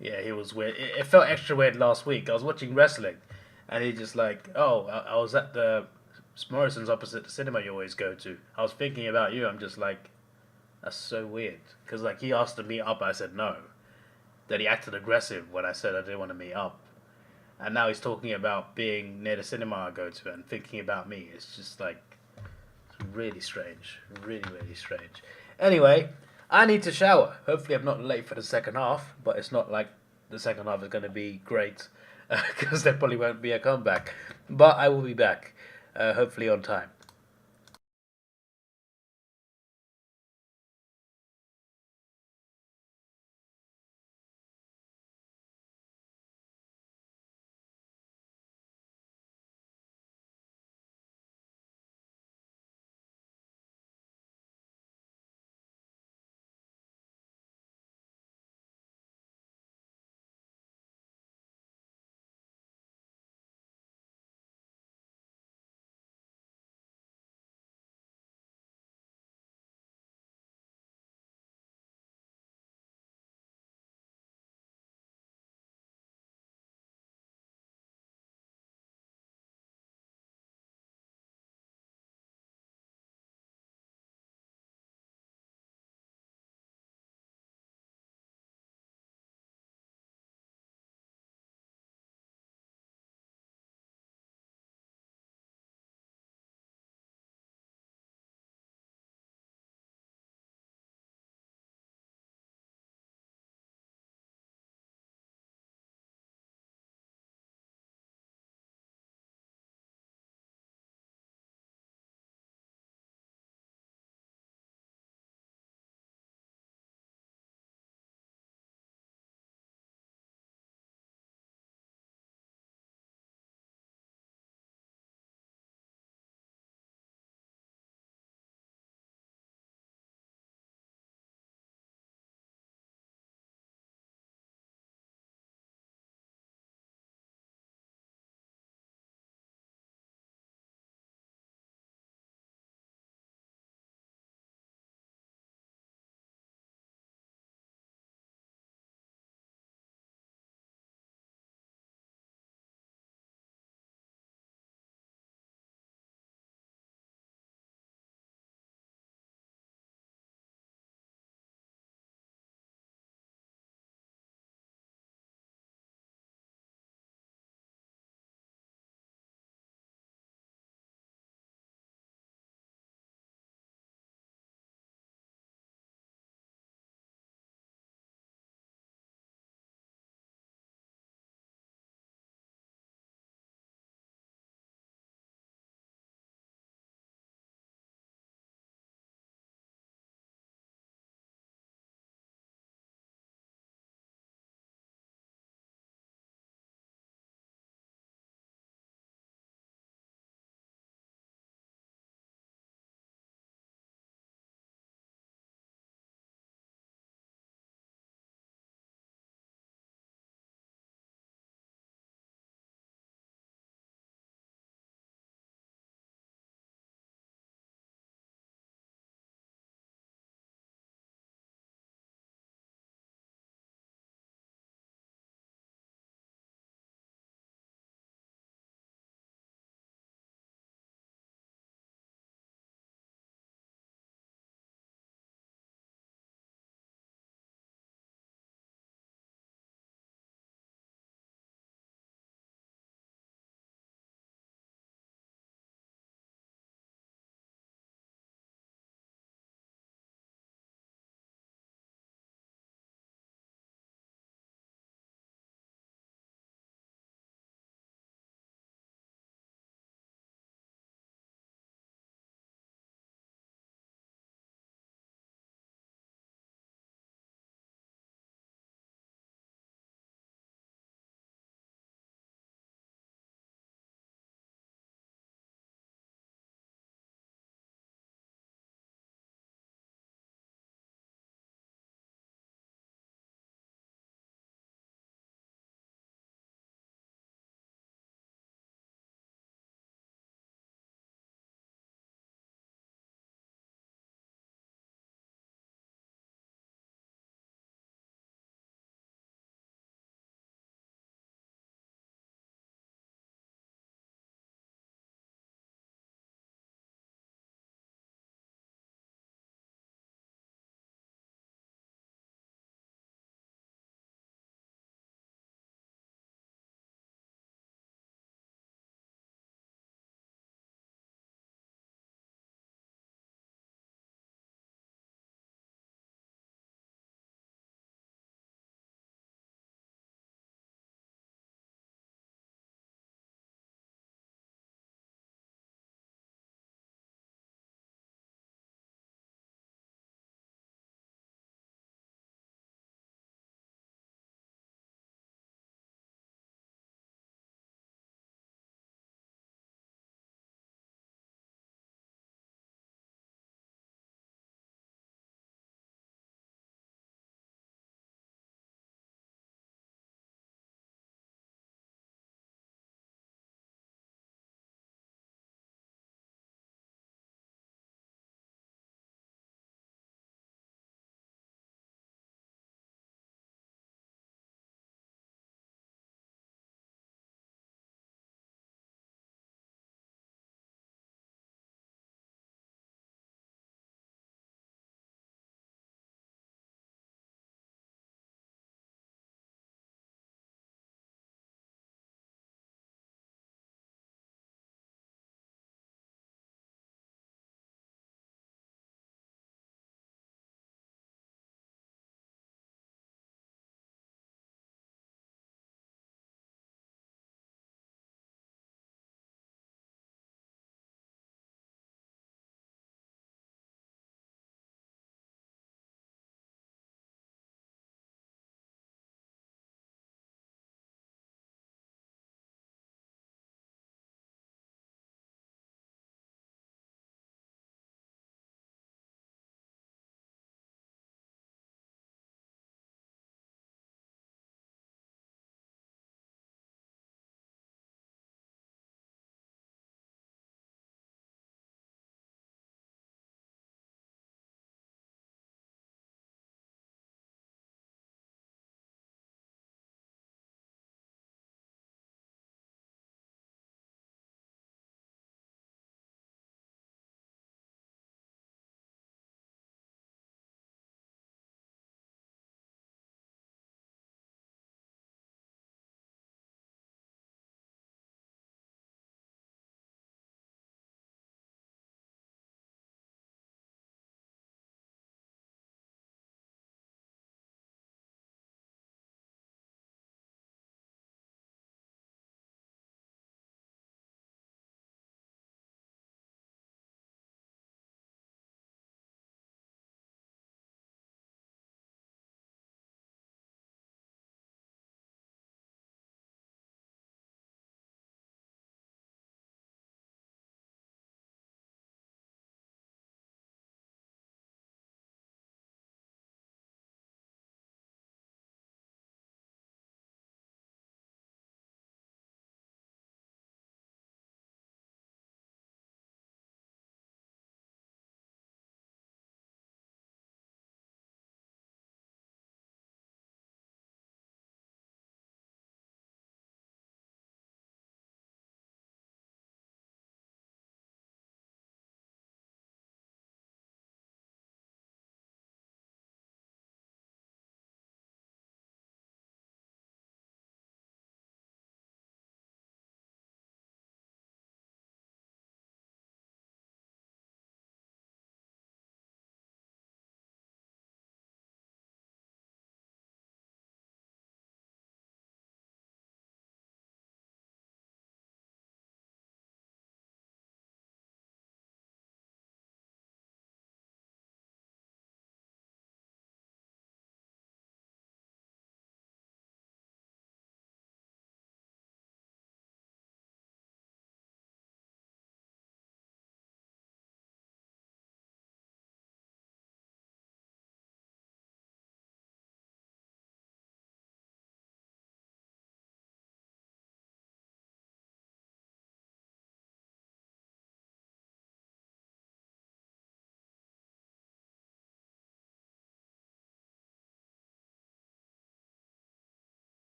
Yeah, he was weird. It felt extra weird last week. I was watching wrestling, and he just like, oh, I was at the Morrison's opposite the cinema you always go to. I was thinking about you. I'm just like, that's so weird. Because like he asked to meet up, I said no. Then he acted aggressive when I said I didn't want to meet up. And now he's talking about being near the cinema I go to and thinking about me. It's just like, it's really strange. Really, really strange. Anyway, I need to shower. Hopefully I'm not late for the second half, but it's not like the second half is going to be great because there probably won't be a comeback. But I will be back, hopefully on time.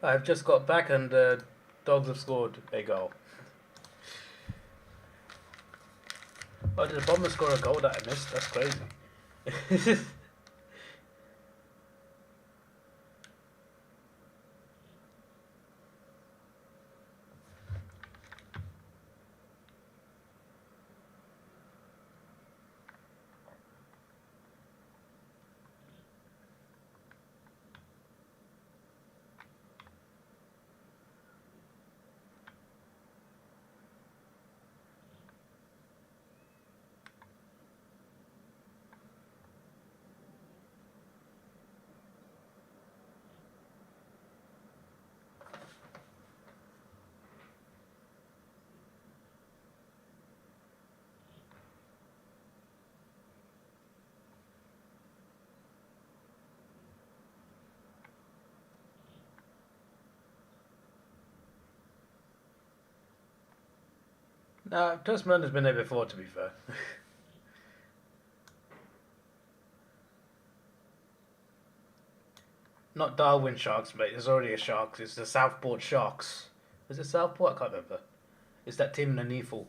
I've just got back and the Dogs have scored a goal. Oh, did the Bombers score a goal that I missed? That's crazy. Nah, Tasman has been there before, to be fair. Not Darwin Sharks, mate. There's already a Sharks. It's the Southport Sharks. Is it Southport? I can't remember. It's that team in the Neefle.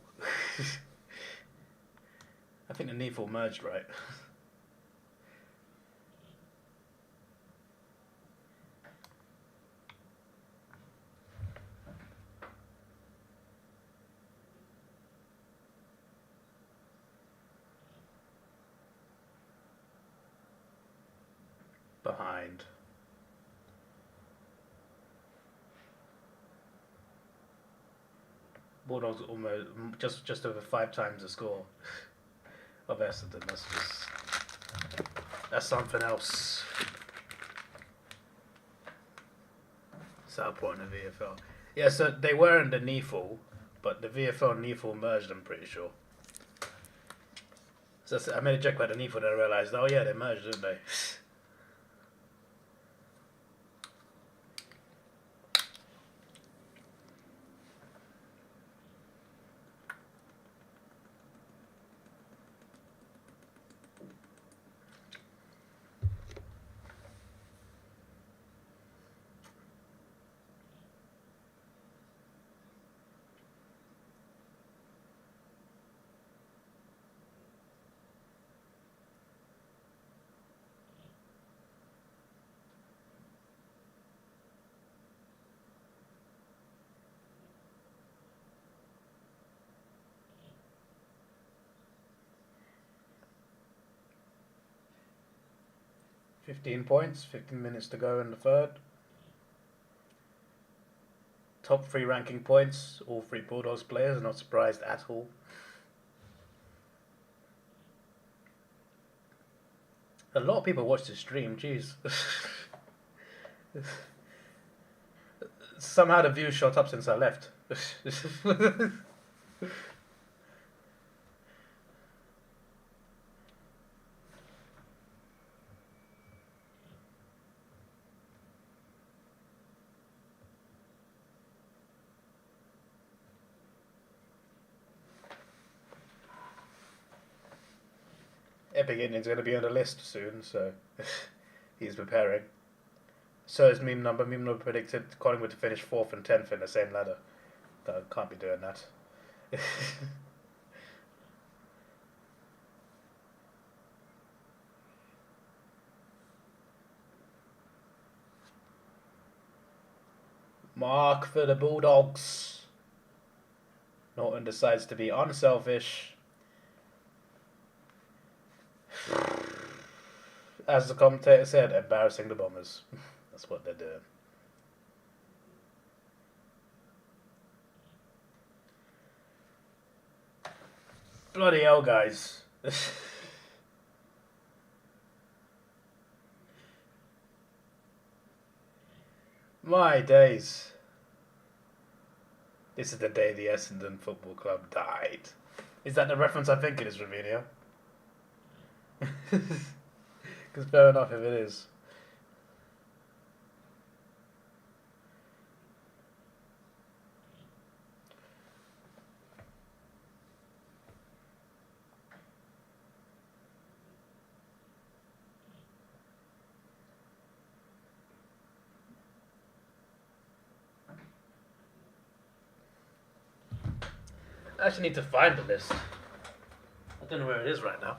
I think the Neefle merged, right? Behind. Bulldogs almost just over 5 times the score of Essendon. That's something else. Southport and the VFL. Yeah, so they were in the Neefle, but the VFL and Neefle merged, I'm pretty sure. So I made a joke about the Neefle and I realised, oh yeah, they merged, didn't they? £15, 15 minutes to go in the third. Top 3 ranking points, all 3 Bulldogs players, not surprised at all. A lot of people watch this stream, jeez. Somehow the views shot up since I left. Epic Indian's going to be on the list soon, so he's preparing. So is Meme Number. Meme Number predicted Collingwood to finish 4th and 10th in the same ladder. No, can't be doing that. Mark for the Bulldogs. Norton decides to be unselfish. As the commentator said, embarrassing the Bombers. That's what they're doing. Bloody hell, guys. My days. This is the day the Essendon Football Club died. Is that the reference I think it is, Ravinia? Because fair enough if it is. I actually need to find the list. I don't know where it is right now.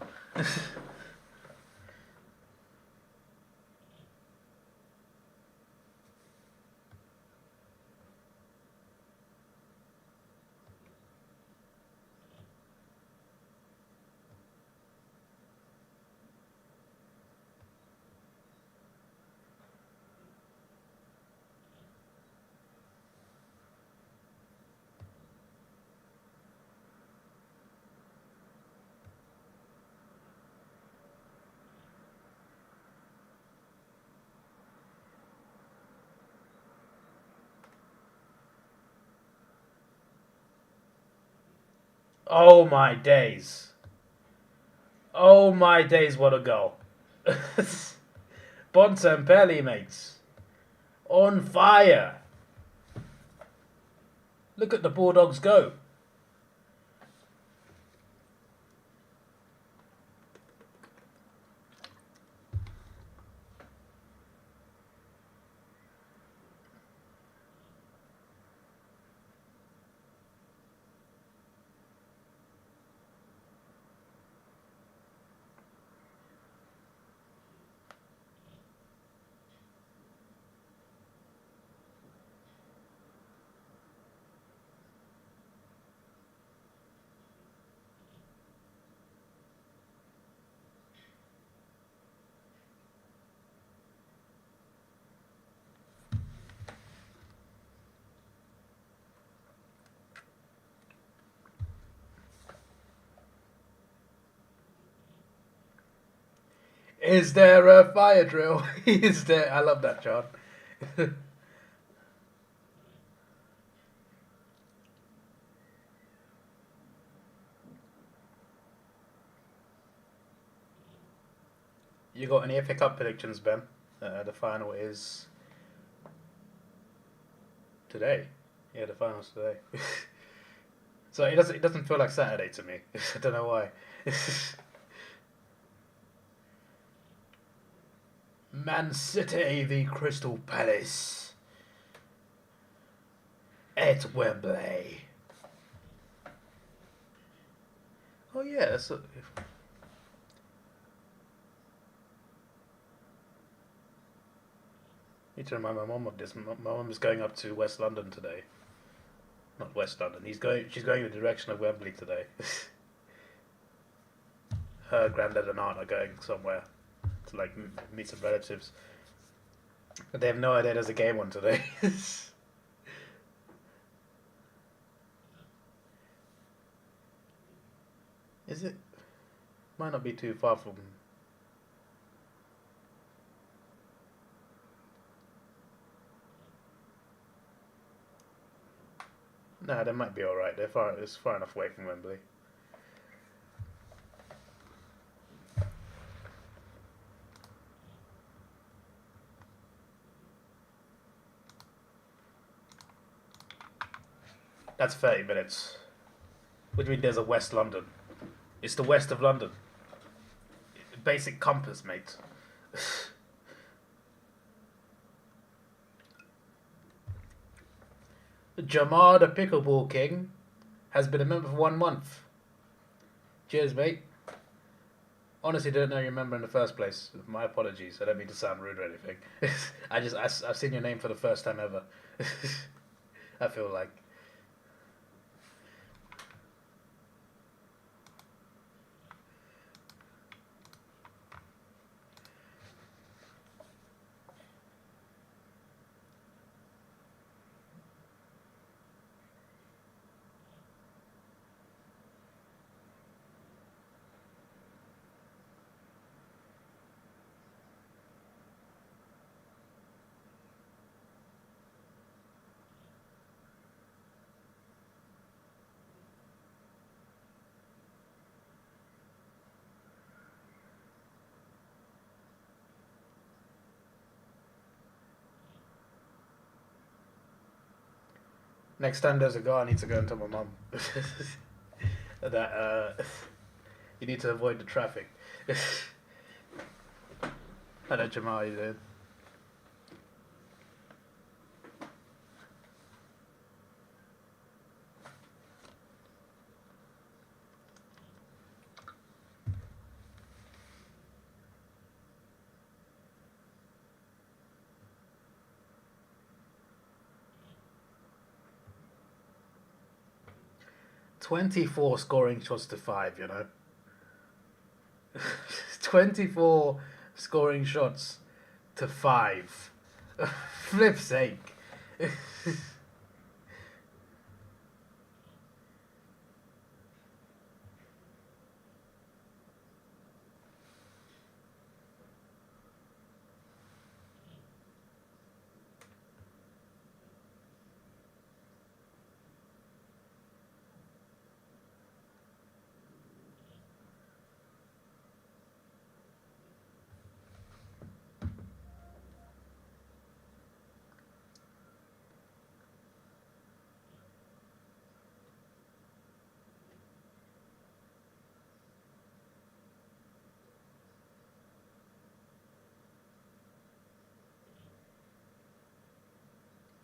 Oh my days. Oh my days, what a goal. Bontempelli, mates. On fire. Look at the Bulldogs go. Is there a fire drill? Is there? I love that, John. You got any FA Cup predictions, Ben? The final is today. Yeah, the final's today. So it doesn't feel like Saturday to me. I don't know why. Man City v Crystal Palace at Wembley. Oh yeah, that's need to remind my mum of this. My mum is going up to West London today. Not West London. She's going in the direction of Wembley today. Her granddad and aunt are going somewhere to like meet some relatives. But they have no idea there's a game on today. Is it? Might not be too far from. No, they might be alright. It's far enough away from Wembley. That's 30 minutes. Which means there's a West London. It's the west of London. Basic compass, mate. Jamar the Pickleball King has been a member for 1 month. Cheers, mate. Honestly, didn't know you remember in the first place. My apologies. I don't mean to sound rude or anything. I've seen your name for the first time ever. I feel like. Next time there's a go, I need to go and tell my mum that you need to avoid the traffic. Hello, Jamal, how you doing? 24 scoring shots to 5, you know. 24 scoring shots to 5. Flip's sake.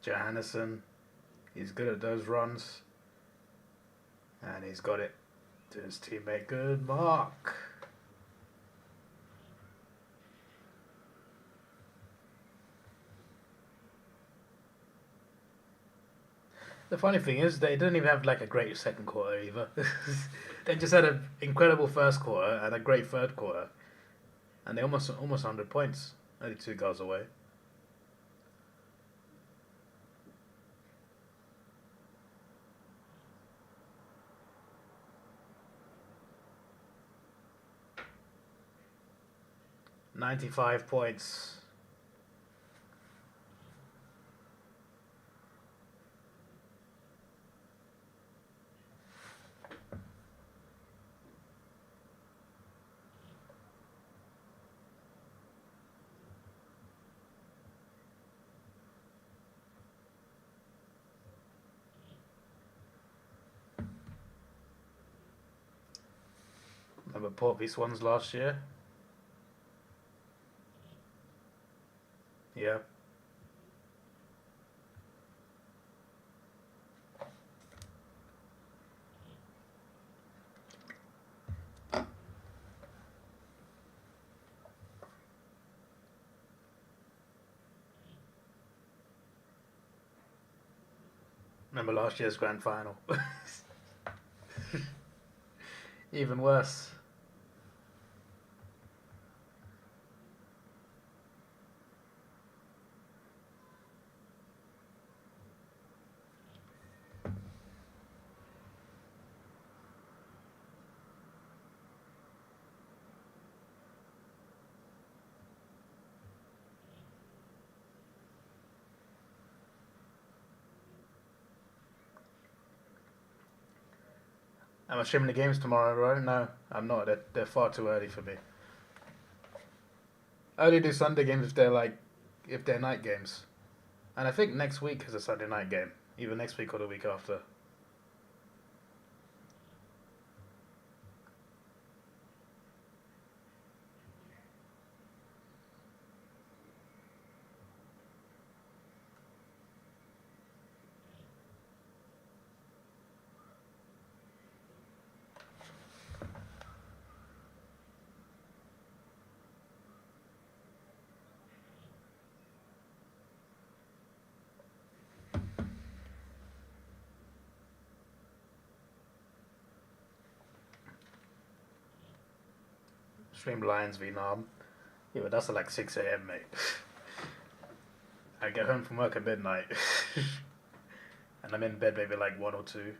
Johannesson, he's good at those runs, and he's got it to his teammate. Good mark. The funny thing is, they didn't even have like a great second quarter either. They just had an incredible first quarter and a great third quarter, and they almost 100 points, only 2 goals away. $95 points. Remember Portby Swans last year? Yeah. Remember last year's grand final? Even worse. Am I streaming the games tomorrow, right? No, I'm not. They're far too early for me. I only do Sunday games if they're night games. And I think next week is a Sunday night game. Either next week or the week after. Stream Lions v Nam. Yeah, but that's at like 6 a.m, mate. I get home from work at midnight. And I'm in bed maybe like 1 or 2.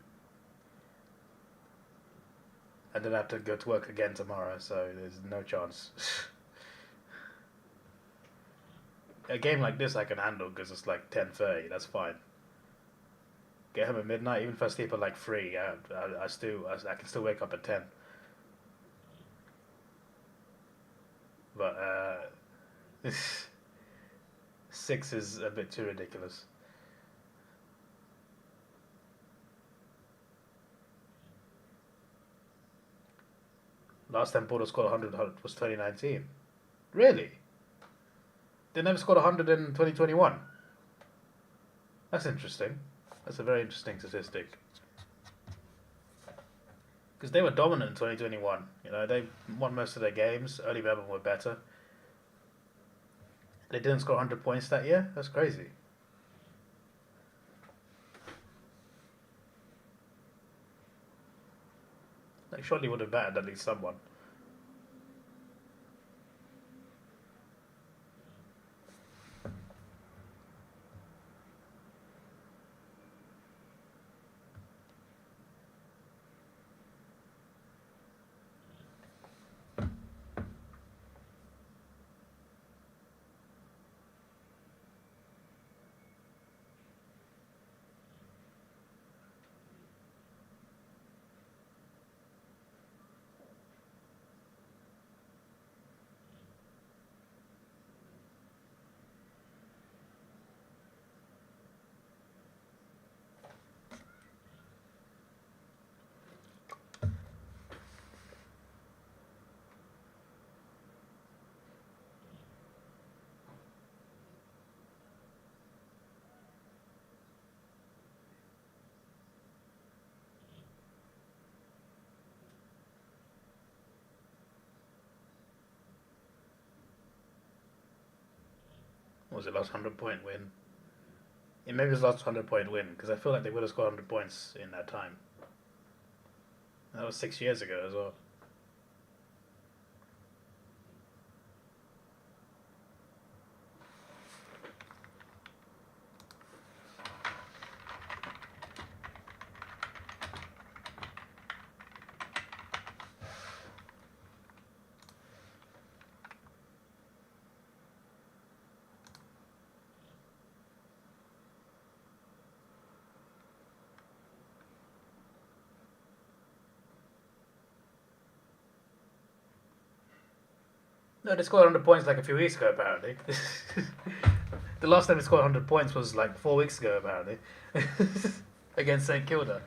And then I have to go to work again tomorrow, so there's no chance. A game like this I can handle because it's like 10:30, that's fine. Get home at midnight, even if I sleep at like 3, I can still wake up at 10. But 6 is a bit too ridiculous. Last time Porto scored 100 was 2019. Really? They never scored 100 in 2021. That's interesting. That's a very interesting statistic. Because they were dominant in 2021. You know, they won most of their games. Only Melbourne were better. They didn't score 100 points that year? That's crazy. Like, surely would have battered at least someone. What was it, last 100-point win? Yeah, maybe it was last 100-point win, because I feel like they would have scored 100 points in that time. That was 6 years ago as well. No, they scored 100 points like a few weeks ago, apparently. The last time they scored 100 points was like 4 weeks ago, apparently. Against St Kilda.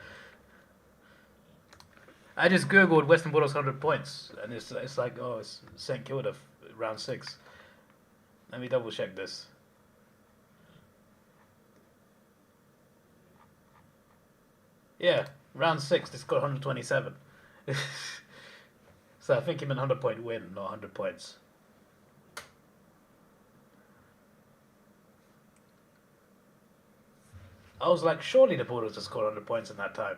I just googled Western Bulldogs 100 points, and it's like, oh, it's St Kilda, round 6. Let me double check this. Yeah, round 6, they scored 127. So I think he meant 100-point win, not 100 points. I was like, surely the Bulldogs have scored 100 points in that time.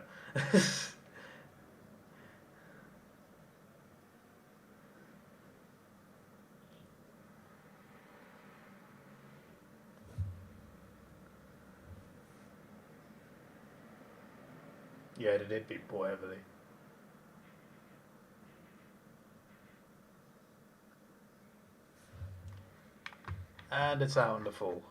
Yeah, they did beat Port heavily. And it's out on the full.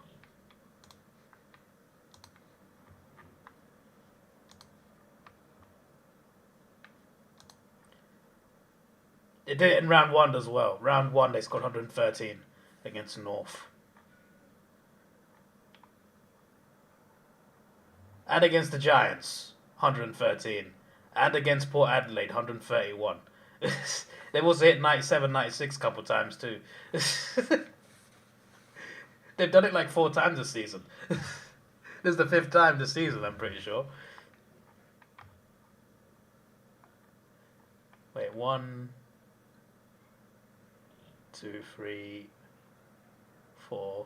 They did it in round 1 as well. Round 1 they scored 113 against North. And against the Giants, 113. And against Port Adelaide, 131. They've also hit 97, 96 a couple times too. They've done it like 4 times this season. This is the 5th time this season, I'm pretty sure. Wait, 1, 2, 3, 4.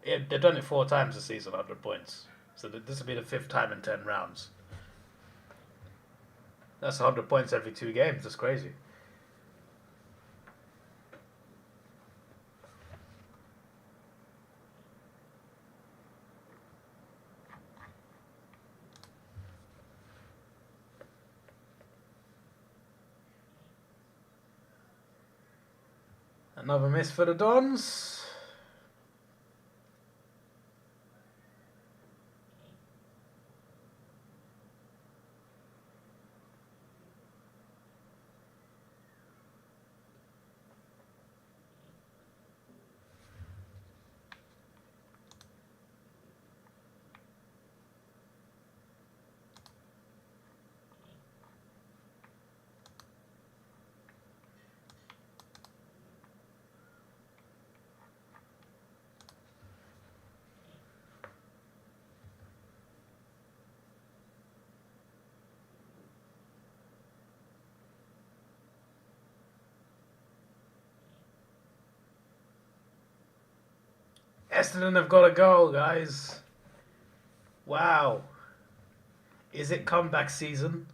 Yeah, they've done it 4 times this season, 100 points. So this will be the 5th time in 10 rounds. That's 100 points every 2 games. That's crazy. Another miss for the Dons. Essendon have got a goal, guys. Wow. Is it comeback season?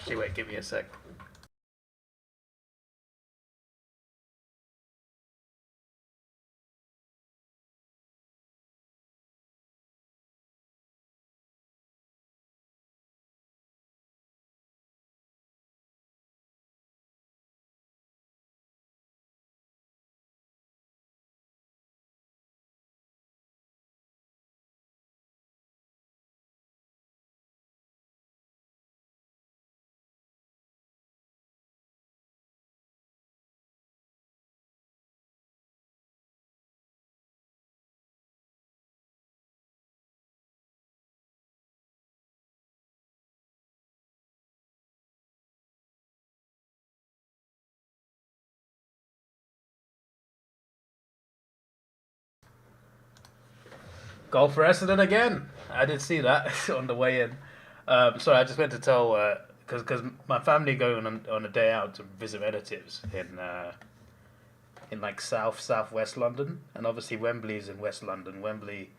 Actually, wait, give me a sec. Goal for Essendon again. I did see that on the way in. Sorry, I just meant to tell because my family going on a day out to visit relatives in like southwest London, and obviously Wembley's in West London. Wembley,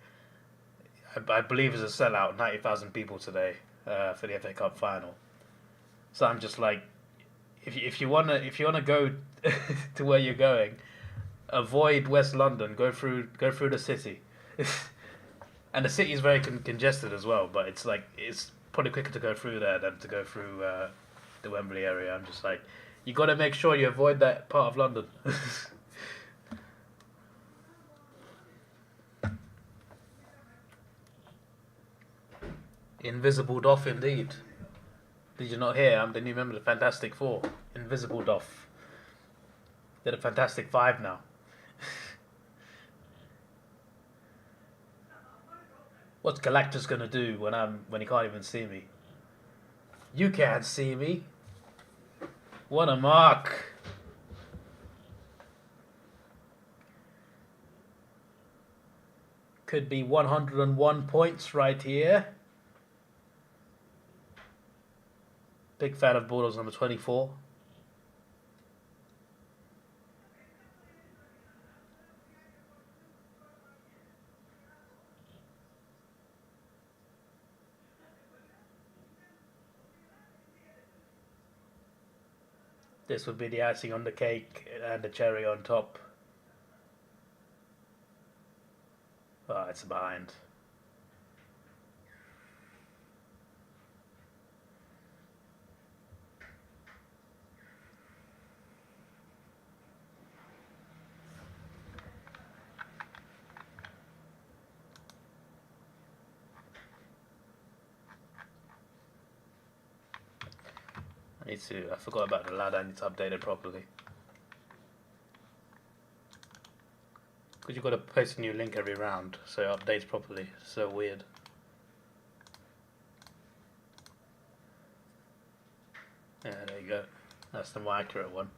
I believe, is a sellout. 90,000 people today for the FA Cup final. So I'm just like, if you wanna go to where you're going, avoid West London. Go through the city. And the city is very congested as well, but it's like it's probably quicker to go through there than to go through the Wembley area. I'm just like, you got to make sure you avoid that part of London. Invisible Doff, indeed. Did you not hear? I'm the new member of the Fantastic Four. Invisible Doff. They're the Fantastic Five now. What's Galactus gonna do when he can't even see me? You can't see me. What a mark! Could be 101 points right here. Big fan of Bulldogs number 24. This would be the icing on the cake and the cherry on top. Oh, it's behind. I forgot about the ladder. I need to update it properly. Because you've got to post a new link every round, so it updates properly. So weird. Yeah, there you go. That's the more accurate one.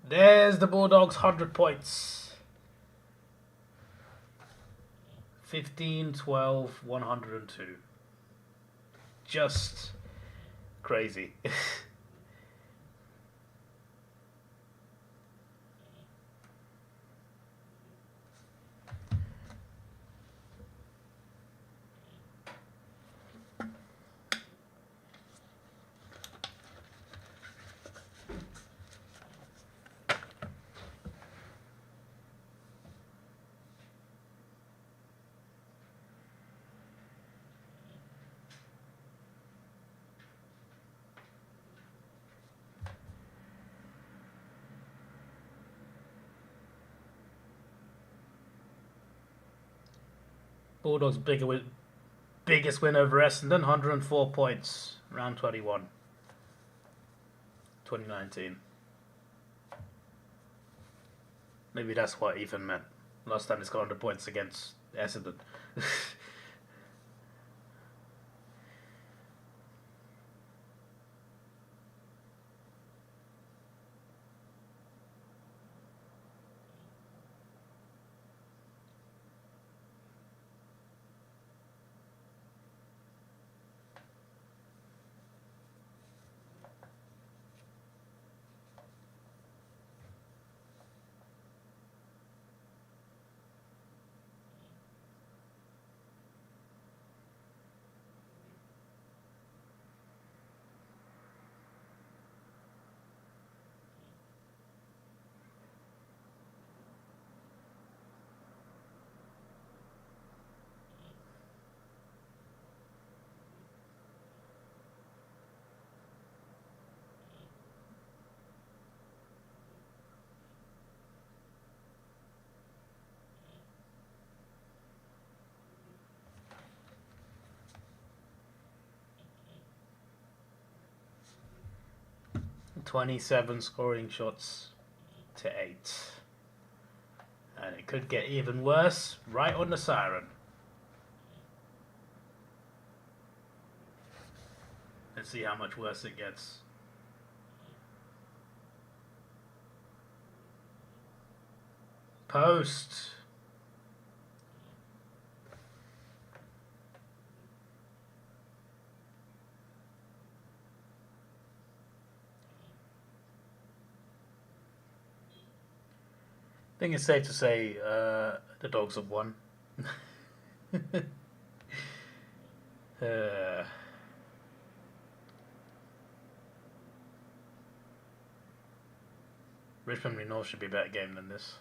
There's the Bulldogs 100 points. 15, 12, 102. Just crazy. Bulldogs biggest win over Essendon, 104 points, round 21, 2019. Maybe that's what Ethan meant. Last time he scored 100 points against Essendon. 27 scoring shots to 8. And it could get even worse right on the siren. Let's see how much worse it gets. Post. I think it's safe to say the Dogs have won. Richmond we know should be a better game than this.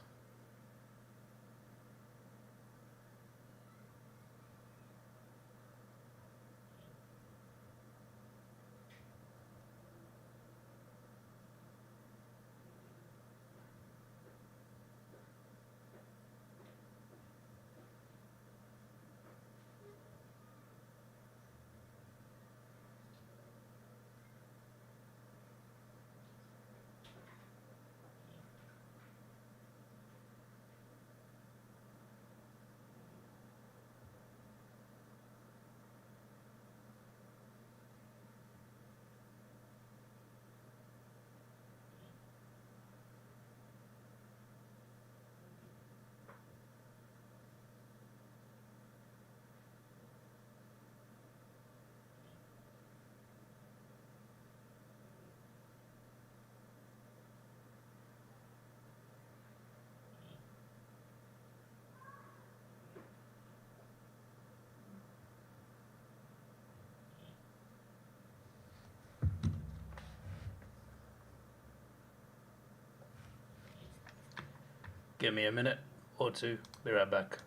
Give me a minute or two. Be right back.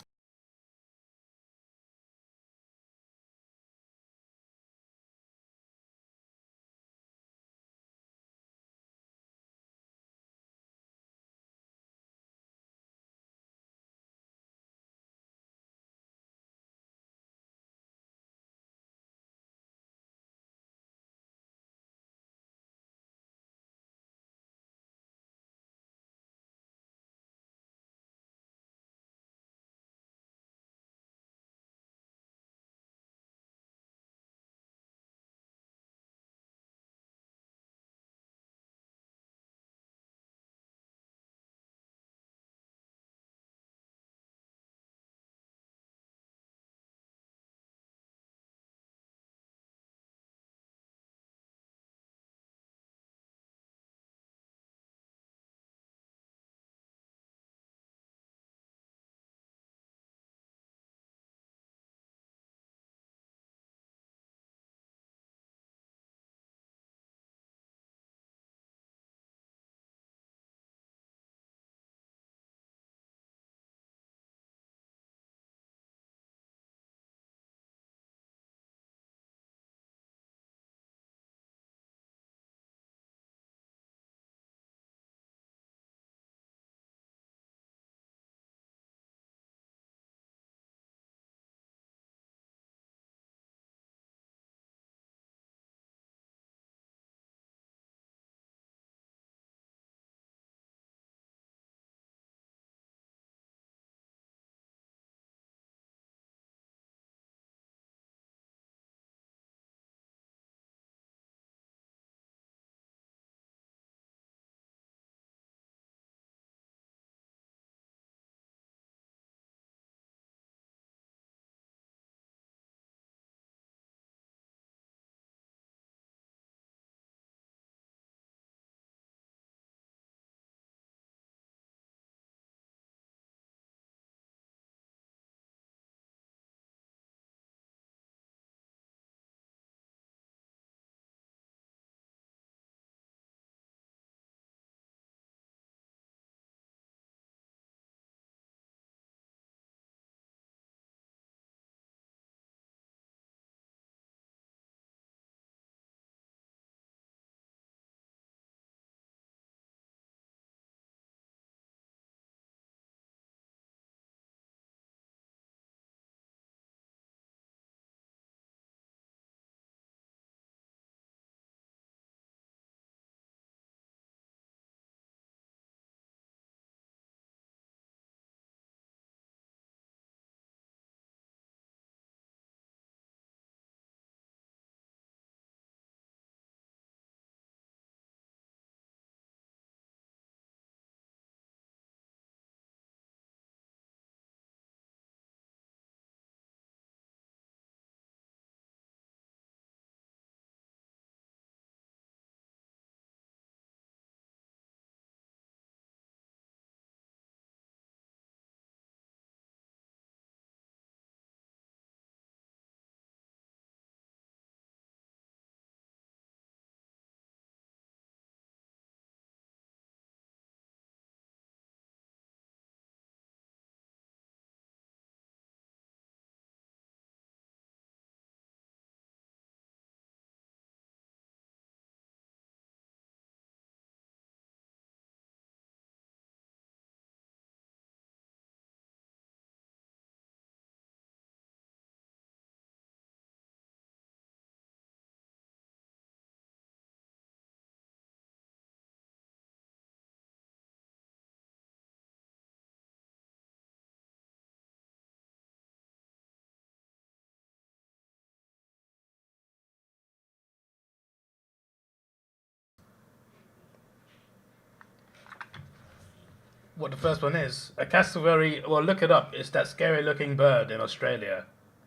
What the first one is? A cassowary. Well, look it up. It's that scary-looking bird in Australia.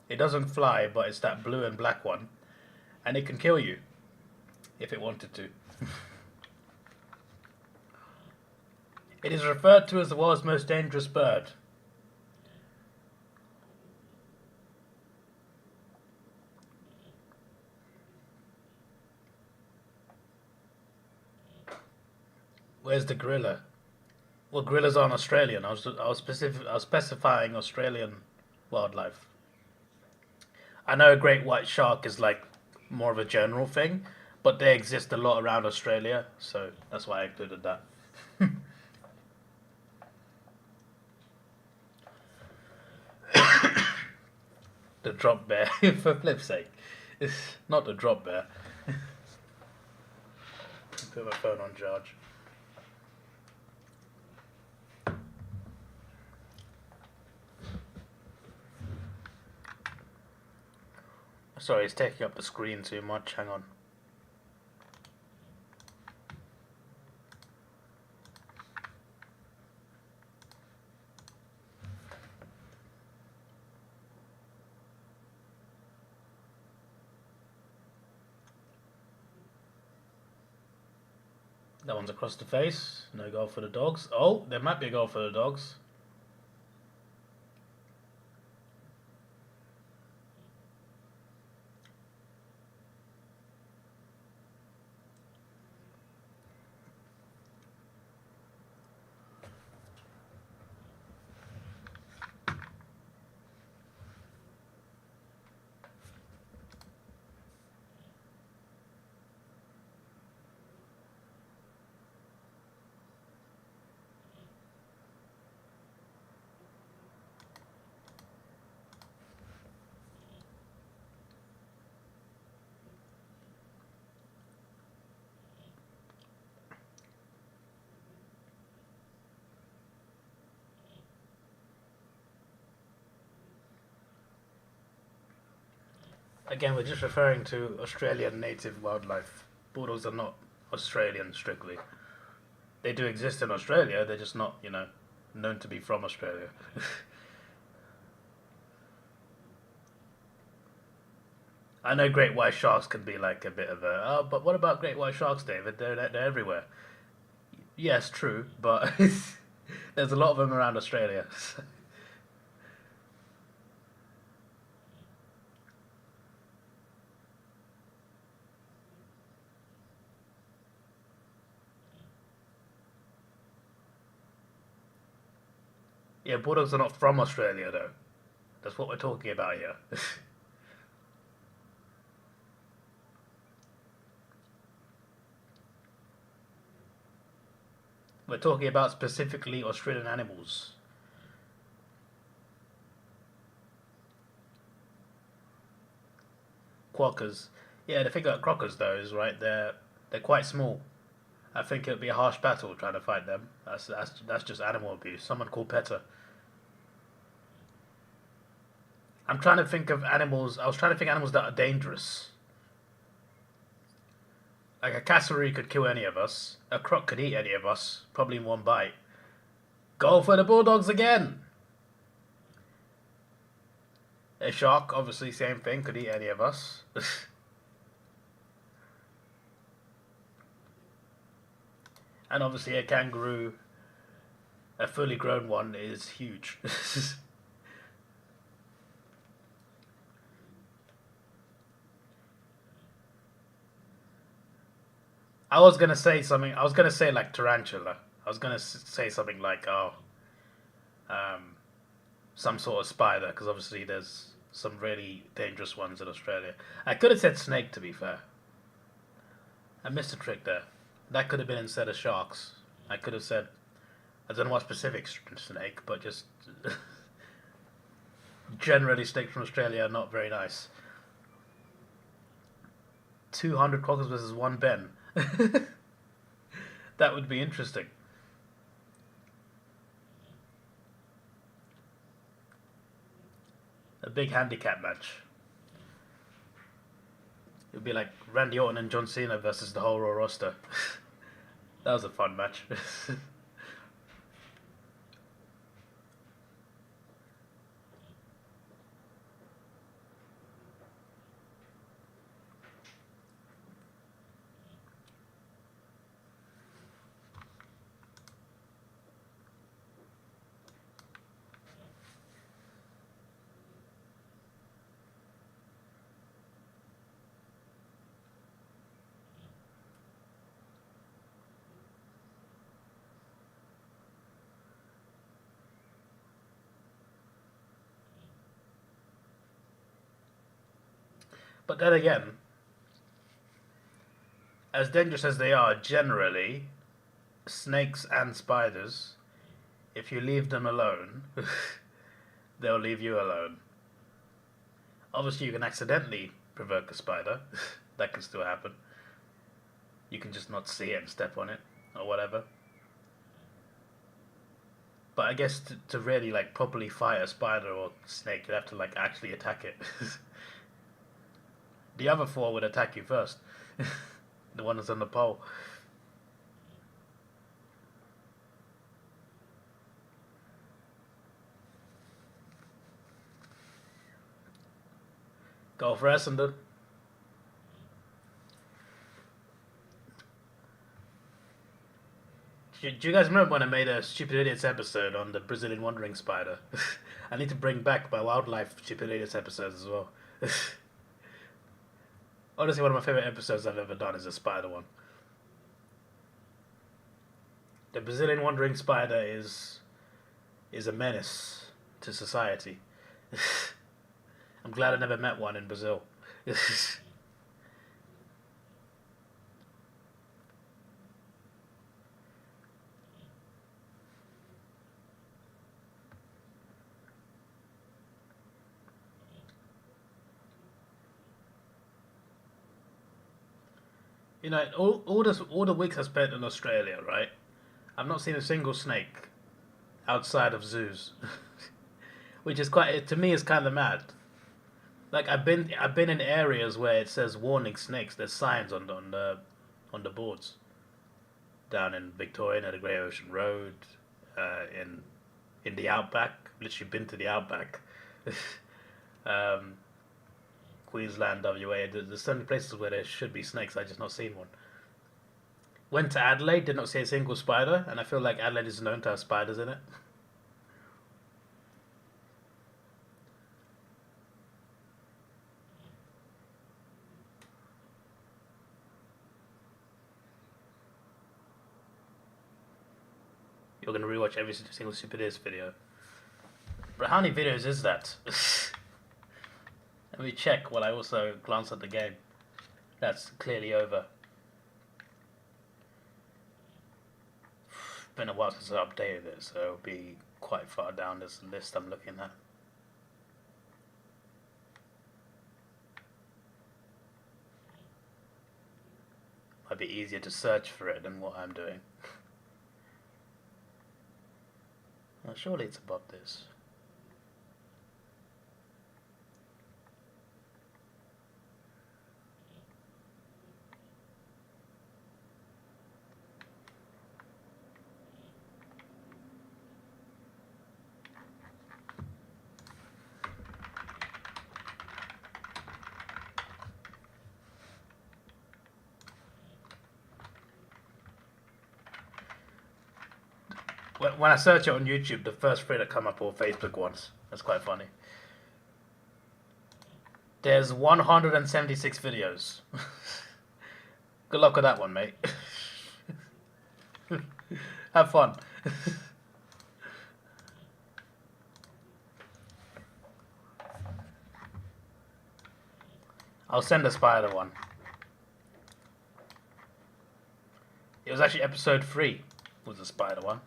It doesn't fly, but it's that blue and black one, and it can kill you if it wanted to. It is referred to as the world's most dangerous bird. Where's the gorilla? Well, gorillas aren't Australian. I was specifying Australian wildlife. I know a great white shark is like more of a general thing, but they exist a lot around Australia, so that's why I included that. The drop bear, for flip's sake. It's not the drop bear. Put my phone on charge. Sorry, it's taking up the screen too much. Hang on. That one's across the face. No goal for the Dogs. Oh, there might be a goal for the Dogs. Again, we're just referring to Australian native wildlife. Bulldogs are not Australian strictly. They do exist in Australia, they're just not, known to be from Australia. I know great white sharks can be like a bit of a, oh, but what about great white sharks, David? They're everywhere. Yes, true, but there's a lot of them around Australia. Yeah, Bulldogs are not from Australia, though. That's what we're talking about here. We're talking about specifically Australian animals. Quokkas. Yeah, the thing about crockers, though, is, right, they're quite small. I think it would be a harsh battle trying to fight them. That's just animal abuse. Someone called PETA. I'm trying to think of animals. I was trying to think of animals that are dangerous. Like a cassowary could kill any of us. A croc could eat any of us, probably in one bite. Go for the Bulldogs again! A shark, obviously, same thing, could eat any of us. And obviously a kangaroo, a fully grown one, is huge. I was gonna say something. I was gonna say like tarantula. I was gonna say something like um, some sort of spider, because obviously there's some really dangerous ones in Australia. I could have said snake, to be fair. I missed a trick there. That could have been instead of sharks. I could have said, I don't know what specific snake, but just generally snakes from Australia are not very nice. 200 crockers versus one Ben. That would be interesting. A big handicap match. It would be like Randy Orton and John Cena versus the whole Raw roster. That was a fun match. But then again, as dangerous as they are, generally, snakes and spiders, if you leave them alone, they'll leave you alone. Obviously, you can accidentally provoke a spider. That can still happen. You can just not see it and step on it, or whatever. But I guess to really like properly fight a spider or snake, you have to like actually attack it. The other four would attack you first. The one that's on the pole. Go for Essendon. Do you guys remember when I made a Stupid Idiots episode on the Brazilian wandering spider? I need to bring back my wildlife Stupid Idiots episodes as well. Honestly, one of my favorite episodes I've ever done is a spider one. The Brazilian wandering spider is a menace to society. I'm glad I never met one in Brazil. You know, all the weeks I spent in Australia, right? I've not seen a single snake outside of zoos, which is quite, to me, is kind of mad. Like I've been in areas where it says warning snakes. There's signs on the boards. Down in Victoria, near the Grey Ocean Road, in the outback. Literally been to the outback. um, Queensland, WA. There's so many places where there should be snakes. I just not seen one. Went to Adelaide, did not see a single spider, and I feel like Adelaide is known to have spiders in it. You're gonna rewatch every single Stupid Idiots video. But how many videos is that? Let me check while I also glance at the game. That's clearly over. Been a while since I updated it, so it'll be quite far down this list I'm looking at. Might be easier to search for it than what I'm doing. Well, surely it's above this. When I search it on YouTube, the first three that come up are Facebook ones. That's quite funny. There's 176 videos. Good luck with that one, mate. Have fun. I'll send a spider one. It was actually episode 3 was the spider one.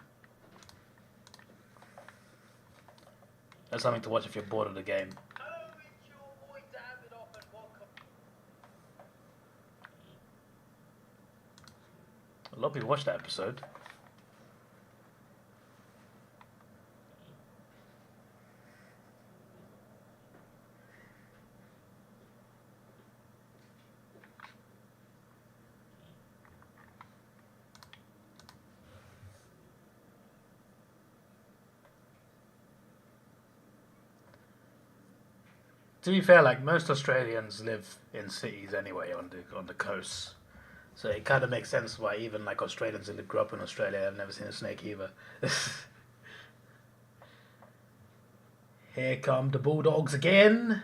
That's something to watch if you're bored of the game. Hello, it's your boy Davidoff and welcome. A lot of people watched that episode. To be fair, like most Australians live in cities anyway on the coast, so it kind of makes sense why even like Australians who grew up in Australia have never seen a snake either. Here come the Bulldogs again.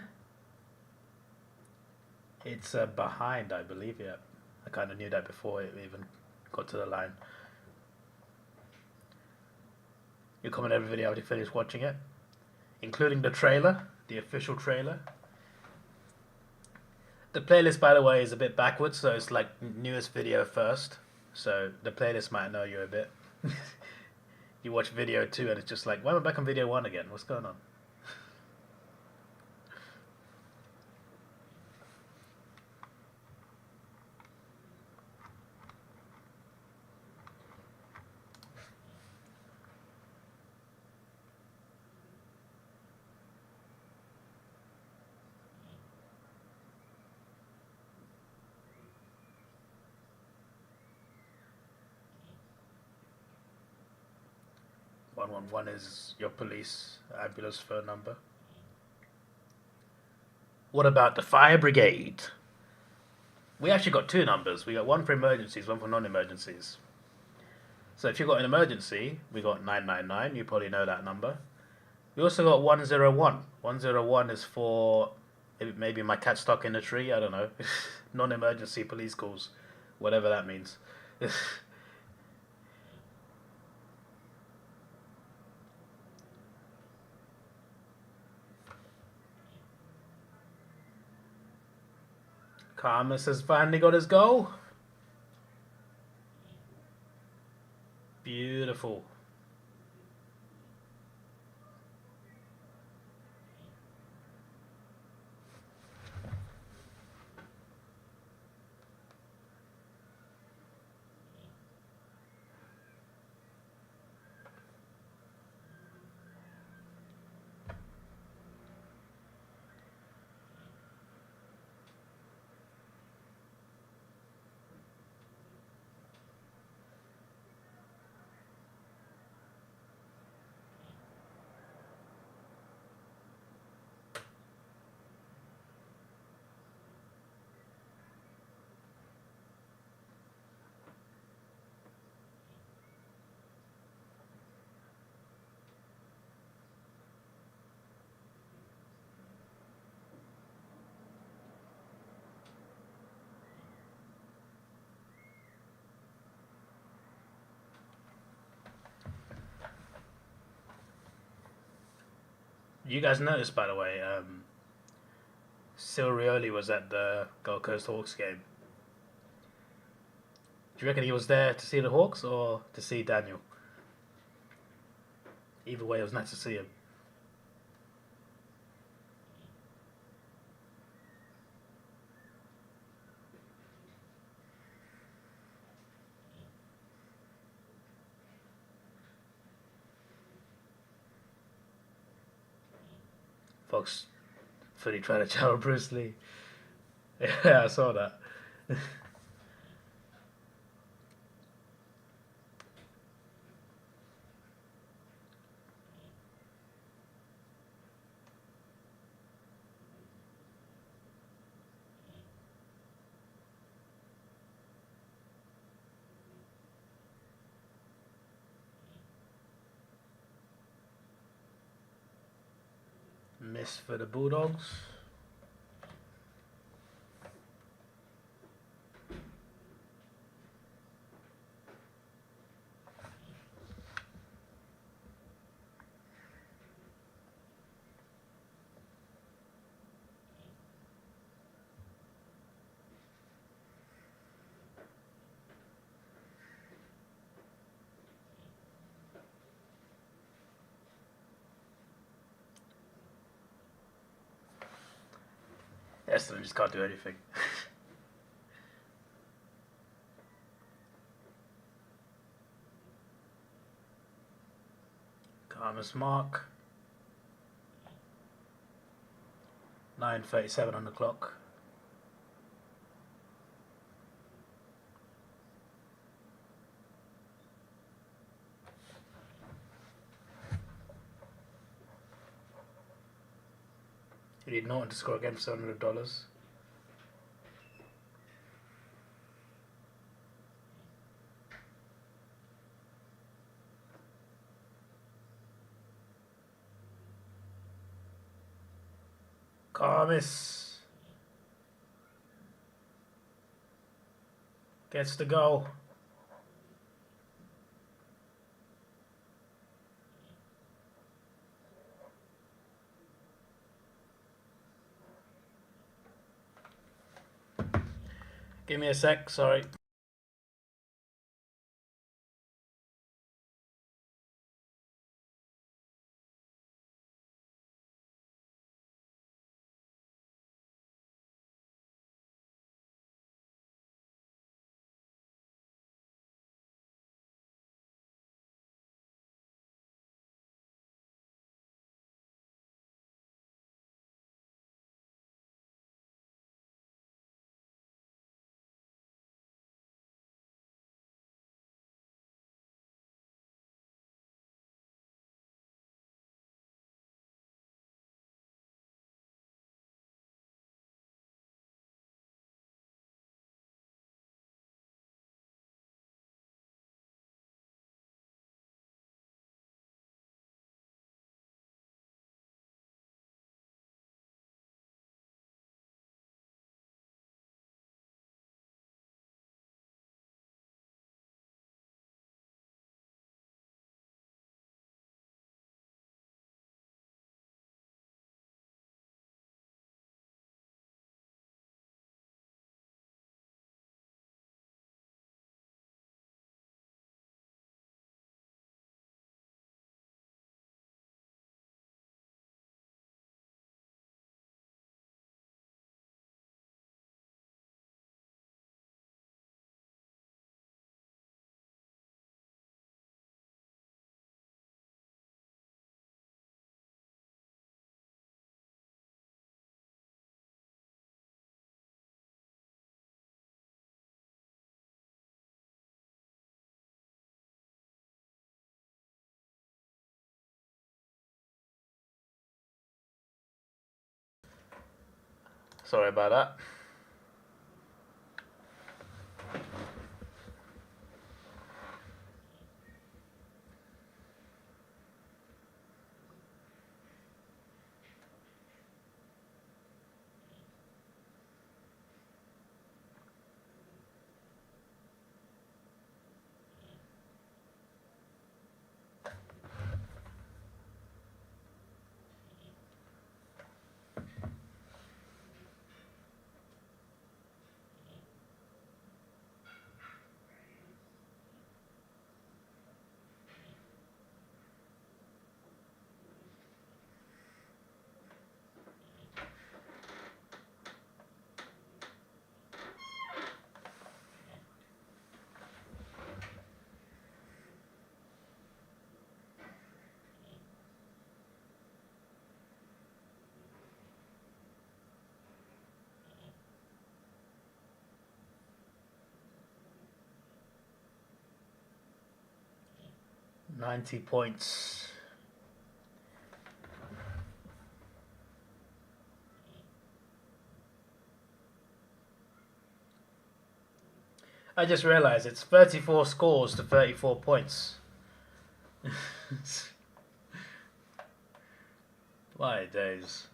It's behind, I believe. Yeah, I kind of knew that before it even got to the line. You comment every video after you finish watching it, including the trailer. The official trailer. The playlist, by the way, is a bit backwards, so it's like newest video first. So the playlist might know you a bit. You watch video 2 and it's just like, why am I back on video 1 again? What's going on? One is your police ambulance phone number. What about the fire brigade? We actually got 2 numbers. We got one for emergencies, one for non-emergencies. So if you've got an emergency, we got 999. You probably know that number. We also got 101. 101 is for maybe my cat stuck in a tree. I don't know. Non-emergency police calls, whatever that means. Karmas has finally got his goal. Beautiful. You guys noticed, by the way, Silrioli was at the Gold Coast Hawks game. Do you reckon he was there to see the Hawks or to see Daniel? Either way, it was nice to see him. Fox fully trying to channel Bruce Lee. Yeah, I saw that. Miss for the Bulldogs. Essendon just can't do anything. Karma's mark. 9:37 on the clock. You need Norton to score again for $700. Carmis gets the goal. Give me a sec, sorry. Sorry about that. £90. I just realised it's 34 scores to 34 points. My days.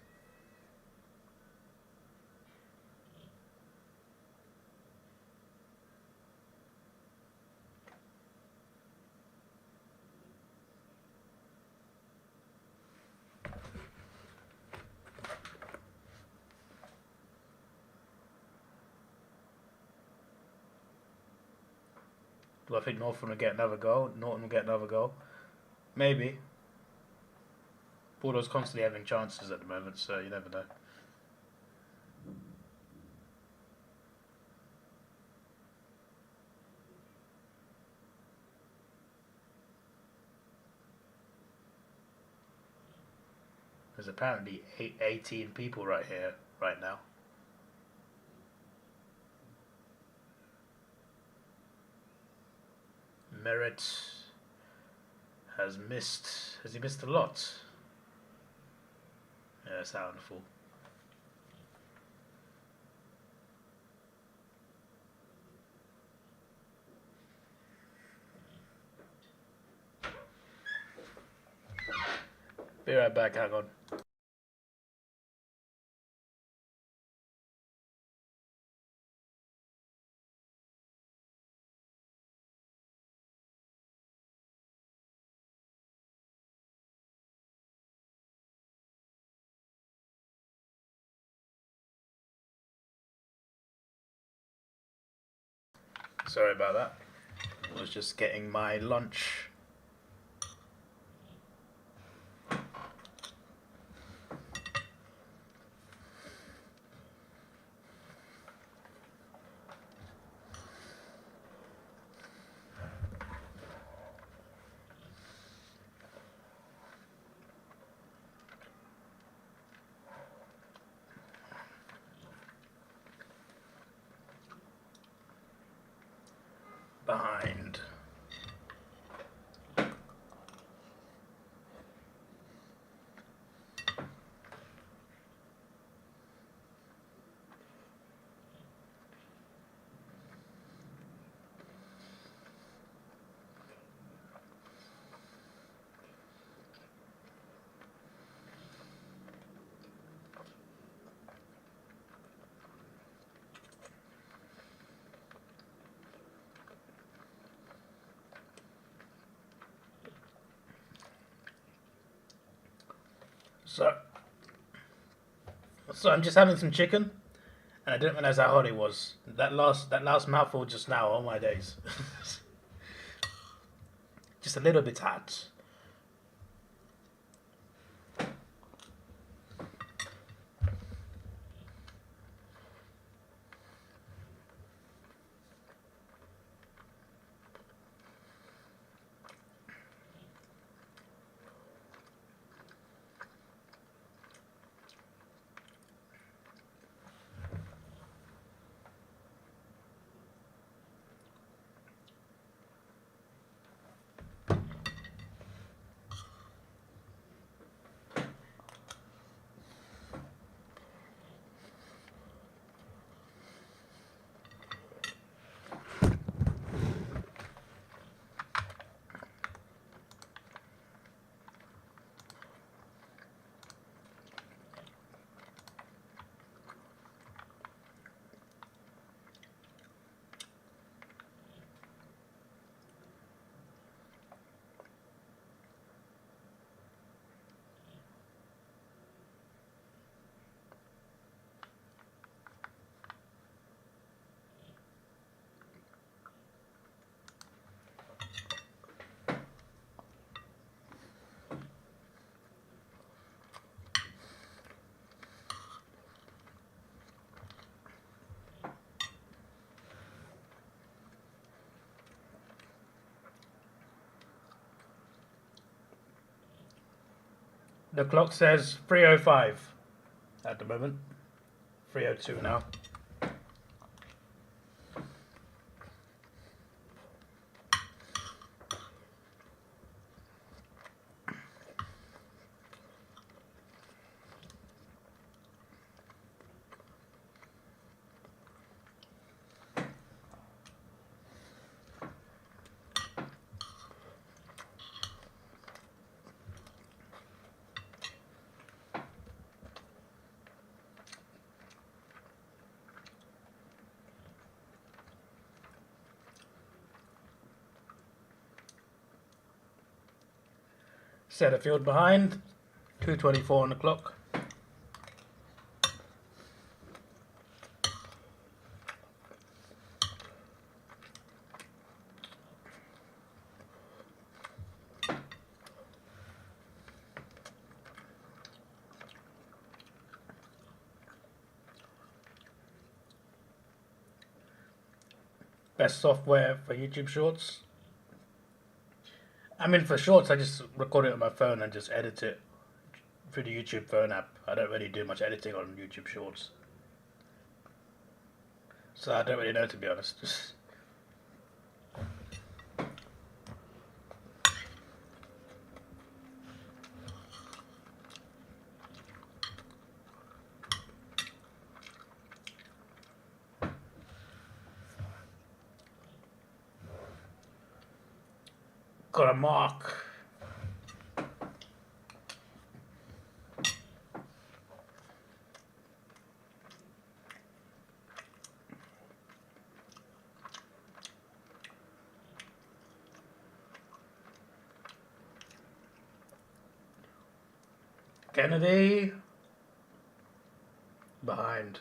Do I think Northern will get another goal? Norton will get another goal? Maybe. Bulldogs constantly having chances at the moment, so you never know. There's apparently 18 people right here, right now. Merritt has missed. Has he missed a lot? Yeah, that's handful. Be right back, hang on. Sorry about that. I was just getting my lunch. Behind. So I'm just having some chicken, and I didn't realize how hot it was. That last mouthful just now, oh my days. Just a little bit hot. The clock says 3:05 at the moment. 3:02 now. Setterfield behind, 2:24 on the clock. Best software for YouTube Shorts. I mean, for Shorts, I just record it on my phone and just edit it through the YouTube phone app. I don't really do much editing on YouTube Shorts. So I don't really know, to be honest. Got a mark. Kennedy behind.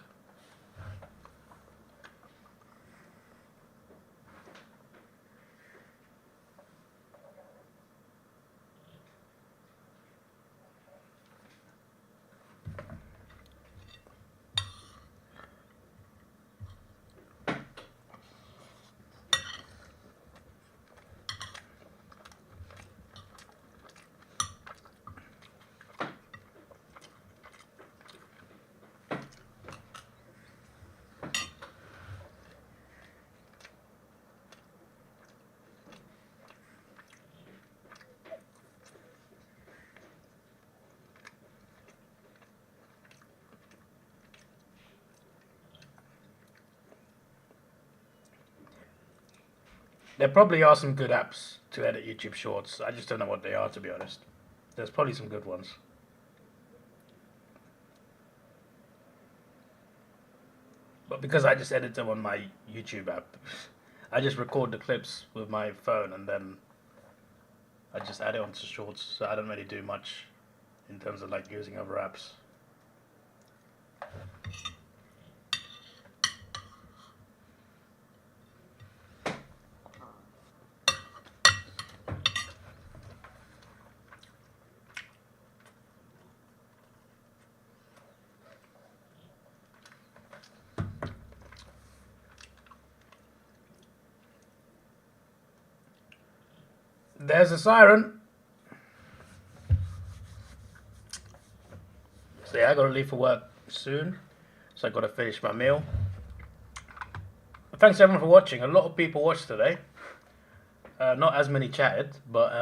There probably are some good apps to edit YouTube Shorts. I just don't know what they are, to be honest. There's probably some good ones. But because I just edit them on my YouTube app, I just record the clips with my phone and then I just add it onto Shorts. So I don't really do much in terms of like using other apps. There's a siren. So yeah, I gotta leave for work soon. So I gotta finish my meal. Thanks everyone for watching. A lot of people watched today. Not as many chatted, but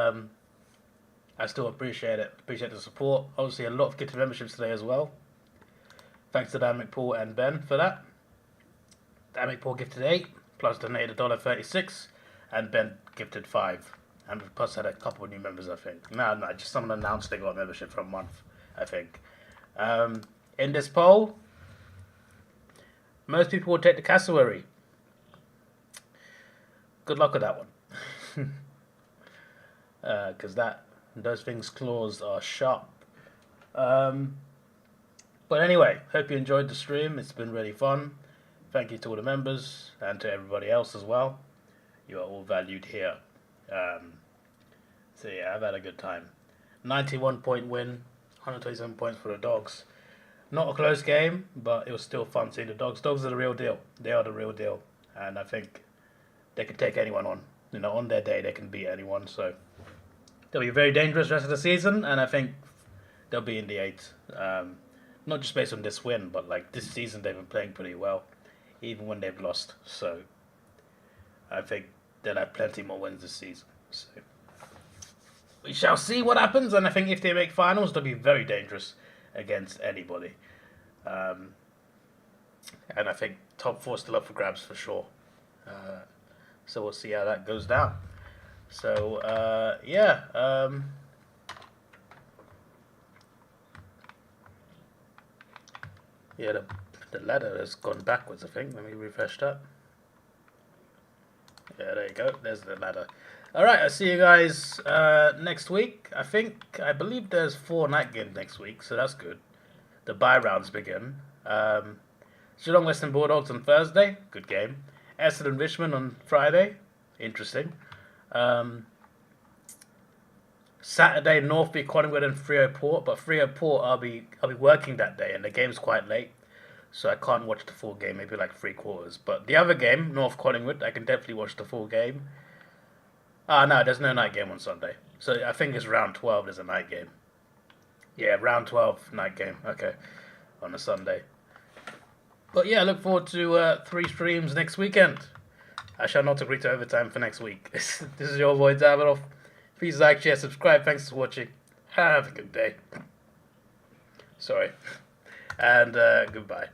I still appreciate it. Appreciate the support. Obviously a lot of gifted memberships today as well. Thanks to Dynamic Paul and Ben for that. Dynamic Paul gifted 8, plus donated $1.36, and Ben gifted 5. And plus had a couple of new members, I think. No, just someone announced they got a membership for a month, I think. In this poll, most people will take the cassowary. Good luck with that one. Because those things' claws are sharp. But anyway, hope you enjoyed the stream. It's been really fun. Thank you to all the members and to everybody else as well. You are all valued here. So yeah, I've had a good time. 91 point win, 127 points for the Dogs. Not a close game, but it was still fun seeing the Dogs. Dogs are the real deal. They are the real deal. And I think they can take anyone on. You know, on their day they can beat anyone. So they'll be very dangerous rest of the season, and I think they'll be in the 8. Not just based on this win, but like this season they've been playing pretty well, even when they've lost. So I think they'll have plenty more wins this season. So we shall see what happens, and I think if they make finals, they'll be very dangerous against anybody. And I think top 4 still up for grabs for sure. So we'll see how that goes down. So yeah. Yeah, the ladder has gone backwards, I think. Let me refresh that. Yeah, there you go. There's the ladder. Alright, I'll see you guys next week. I believe there's 4 night games next week, so that's good. The bye rounds begin. Geelong Western Bulldogs on Thursday. Good game. Essendon Richmond on Friday. Interesting. Saturday, North v Collingwood and Freo Port, but Freo Port I'll be working that day, and the game's quite late, so I can't watch the full game. Maybe like 3/4. But the other game, North Collingwood, I can definitely watch the full game. No, there's no night game on Sunday, so I think it's round 12. There's a night game. Yeah, round 12 night game. Okay, on a Sunday. But yeah, I look forward to 3 streams next weekend. I shall not agree to overtime for next week. This is your boy Davidoff. Please like, share, subscribe. Thanks for watching. Have a good day. Sorry. And goodbye.